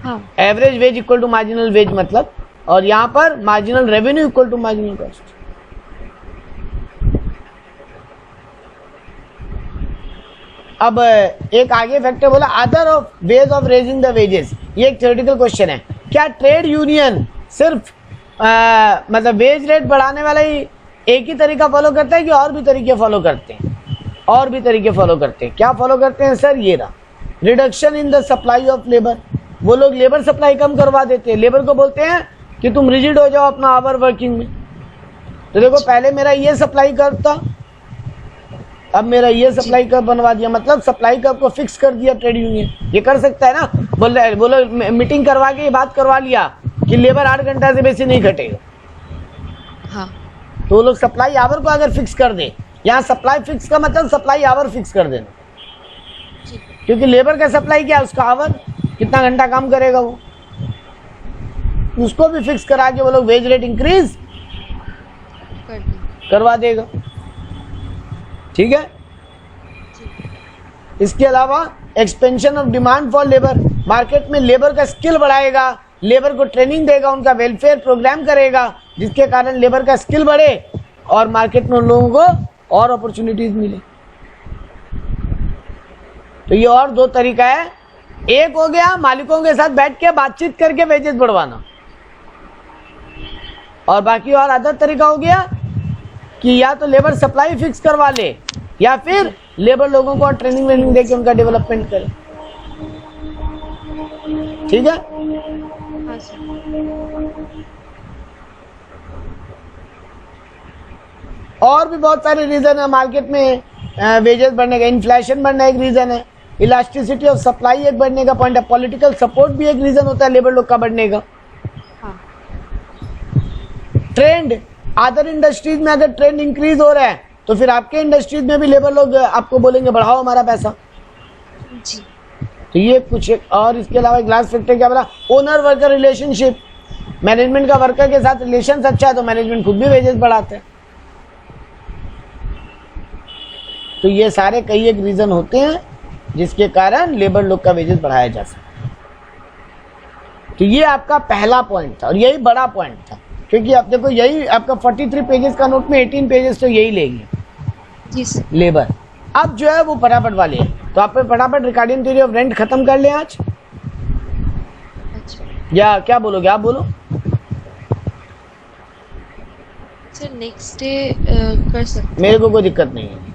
हाँ। Average wage equal to marginal wage मतलब, और यहाँ पर marginal revenue equal to marginal cost. अब एक आगे फैक्टर बोला other of wage of raising the wages. ये एक थ्योरेटिकल क्वेश्चन है, क्या ट्रेड यूनियन सिर्फ मतलब वेज रेट बढ़ाने वाला ही एक ही तरीका फॉलो करता है कि और भी तरीके फॉलो करते हैं? और भी तरीके फॉलो करते हैं। क्या फॉलो करते हैं सर, ये रहा reduction in the supply of labour. वो लोग लेबर सप्लाई कम करवा देते हैं, लेबर को बोलते हैं कि तुम रिजिड हो जाओ अपना आवर वर्किंग में। तो देखो पहले मेरा ये सप्लाई कर्व था, अब मेरा ये सप्लाई कर्व बनवा दिया, मतलब सप्लाई कर्व को फिक्स कर दिया ट्रेड यूनियन। ये कर सकता है ना, बोलो मीटिंग करवा के ये बात करवा लिया कि लेबर 8 घंटा से बेसी नहीं घटेगा। हाँ। तो वो लोग सप्लाई आवर को अगर फिक्स कर दे, यहाँ सप्लाई फिक्स का मतलब सप्लाई आवर फिक्स कर देना, क्योंकि लेबर का सप्लाई क्या है, उसका आवर कितना घंटा काम करेगा वो, उसको भी फिक्स करा के वो लोग वेज रेट इंक्रीज करवा देगा। ठीक है। इसके अलावा expansion of demand for labour, market में लेबर का स्किल बढ़ाएगा, लेबर को ट्रेनिंग देगा, उनका वेलफेयर प्रोग्राम करेगा, जिसके कारण लेबर का स्किल बढ़े और मार्केट में उन लोगों को और अपॉर्चुनिटीज मिले। तो ये और दो तरीका है, एक हो गया मालिकों के साथ बैठ के बातचीत करके वेजेस बढ़वाना, और बाकी और अदर तरीका हो गया कि या तो लेबर सप्लाई फिक्स करवा ले या फिर लेबर लोगों को ट्रेनिंग वेनिंग देके उनका डेवलपमेंट करे। ठीक है। हाँ सर। और भी बहुत सारे रीजन है मार्केट में वेजेस बढ़ने का। इन्फ्लेशन बढ़ना एक रीजन है, इलास्टिसिटी ऑफ सप्लाई एक बढ़ने का पॉइंट है, पॉलिटिकल सपोर्ट भी एक रीजन होता है लेबर लोग का बढ़ने का। हाँ। ट्रेंड, अदर इंडस्ट्रीज में अगर ट्रेंड इंक्रीज हो रहा है तो फिर आपके इंडस्ट्रीज में भी लेबर लोग आपको बोलेंगे बढ़ाओ हमारा पैसा। जी। तो ये कुछ एक, और इसके अलावा एक लास्ट फैक्टर क्या बोला, ओनर वर्कर रिलेशनशिप। मैनेजमेंट का वर्कर के साथ रिलेशन अच्छा है तो मैनेजमेंट खुद भी वेजेस बढ़ाते हैं। तो ये सारे कई एक रीजन होते हैं जिसके कारण लेबर लोग का वेजेस बढ़ाया जा सकता है। तो ये आपका पहला पॉइंट था और यही बड़ा पॉइंट था क्योंकि आप देखो यही आपका 43 पेजेस का नोट में 18 पेजेस तो यही लेगी जी सर। लेबर। अब जो है वो फटाफट वाले हैं, तो आप फटाफट रिगार्डिंग थ्योरी ऑफ रेंट खत्म कर लें आज, अच्छा या क्या बोलोगे आप बोलो। सर नेक्स्ट डे कर सकते मेरे को कोई दिक्कत नहीं है।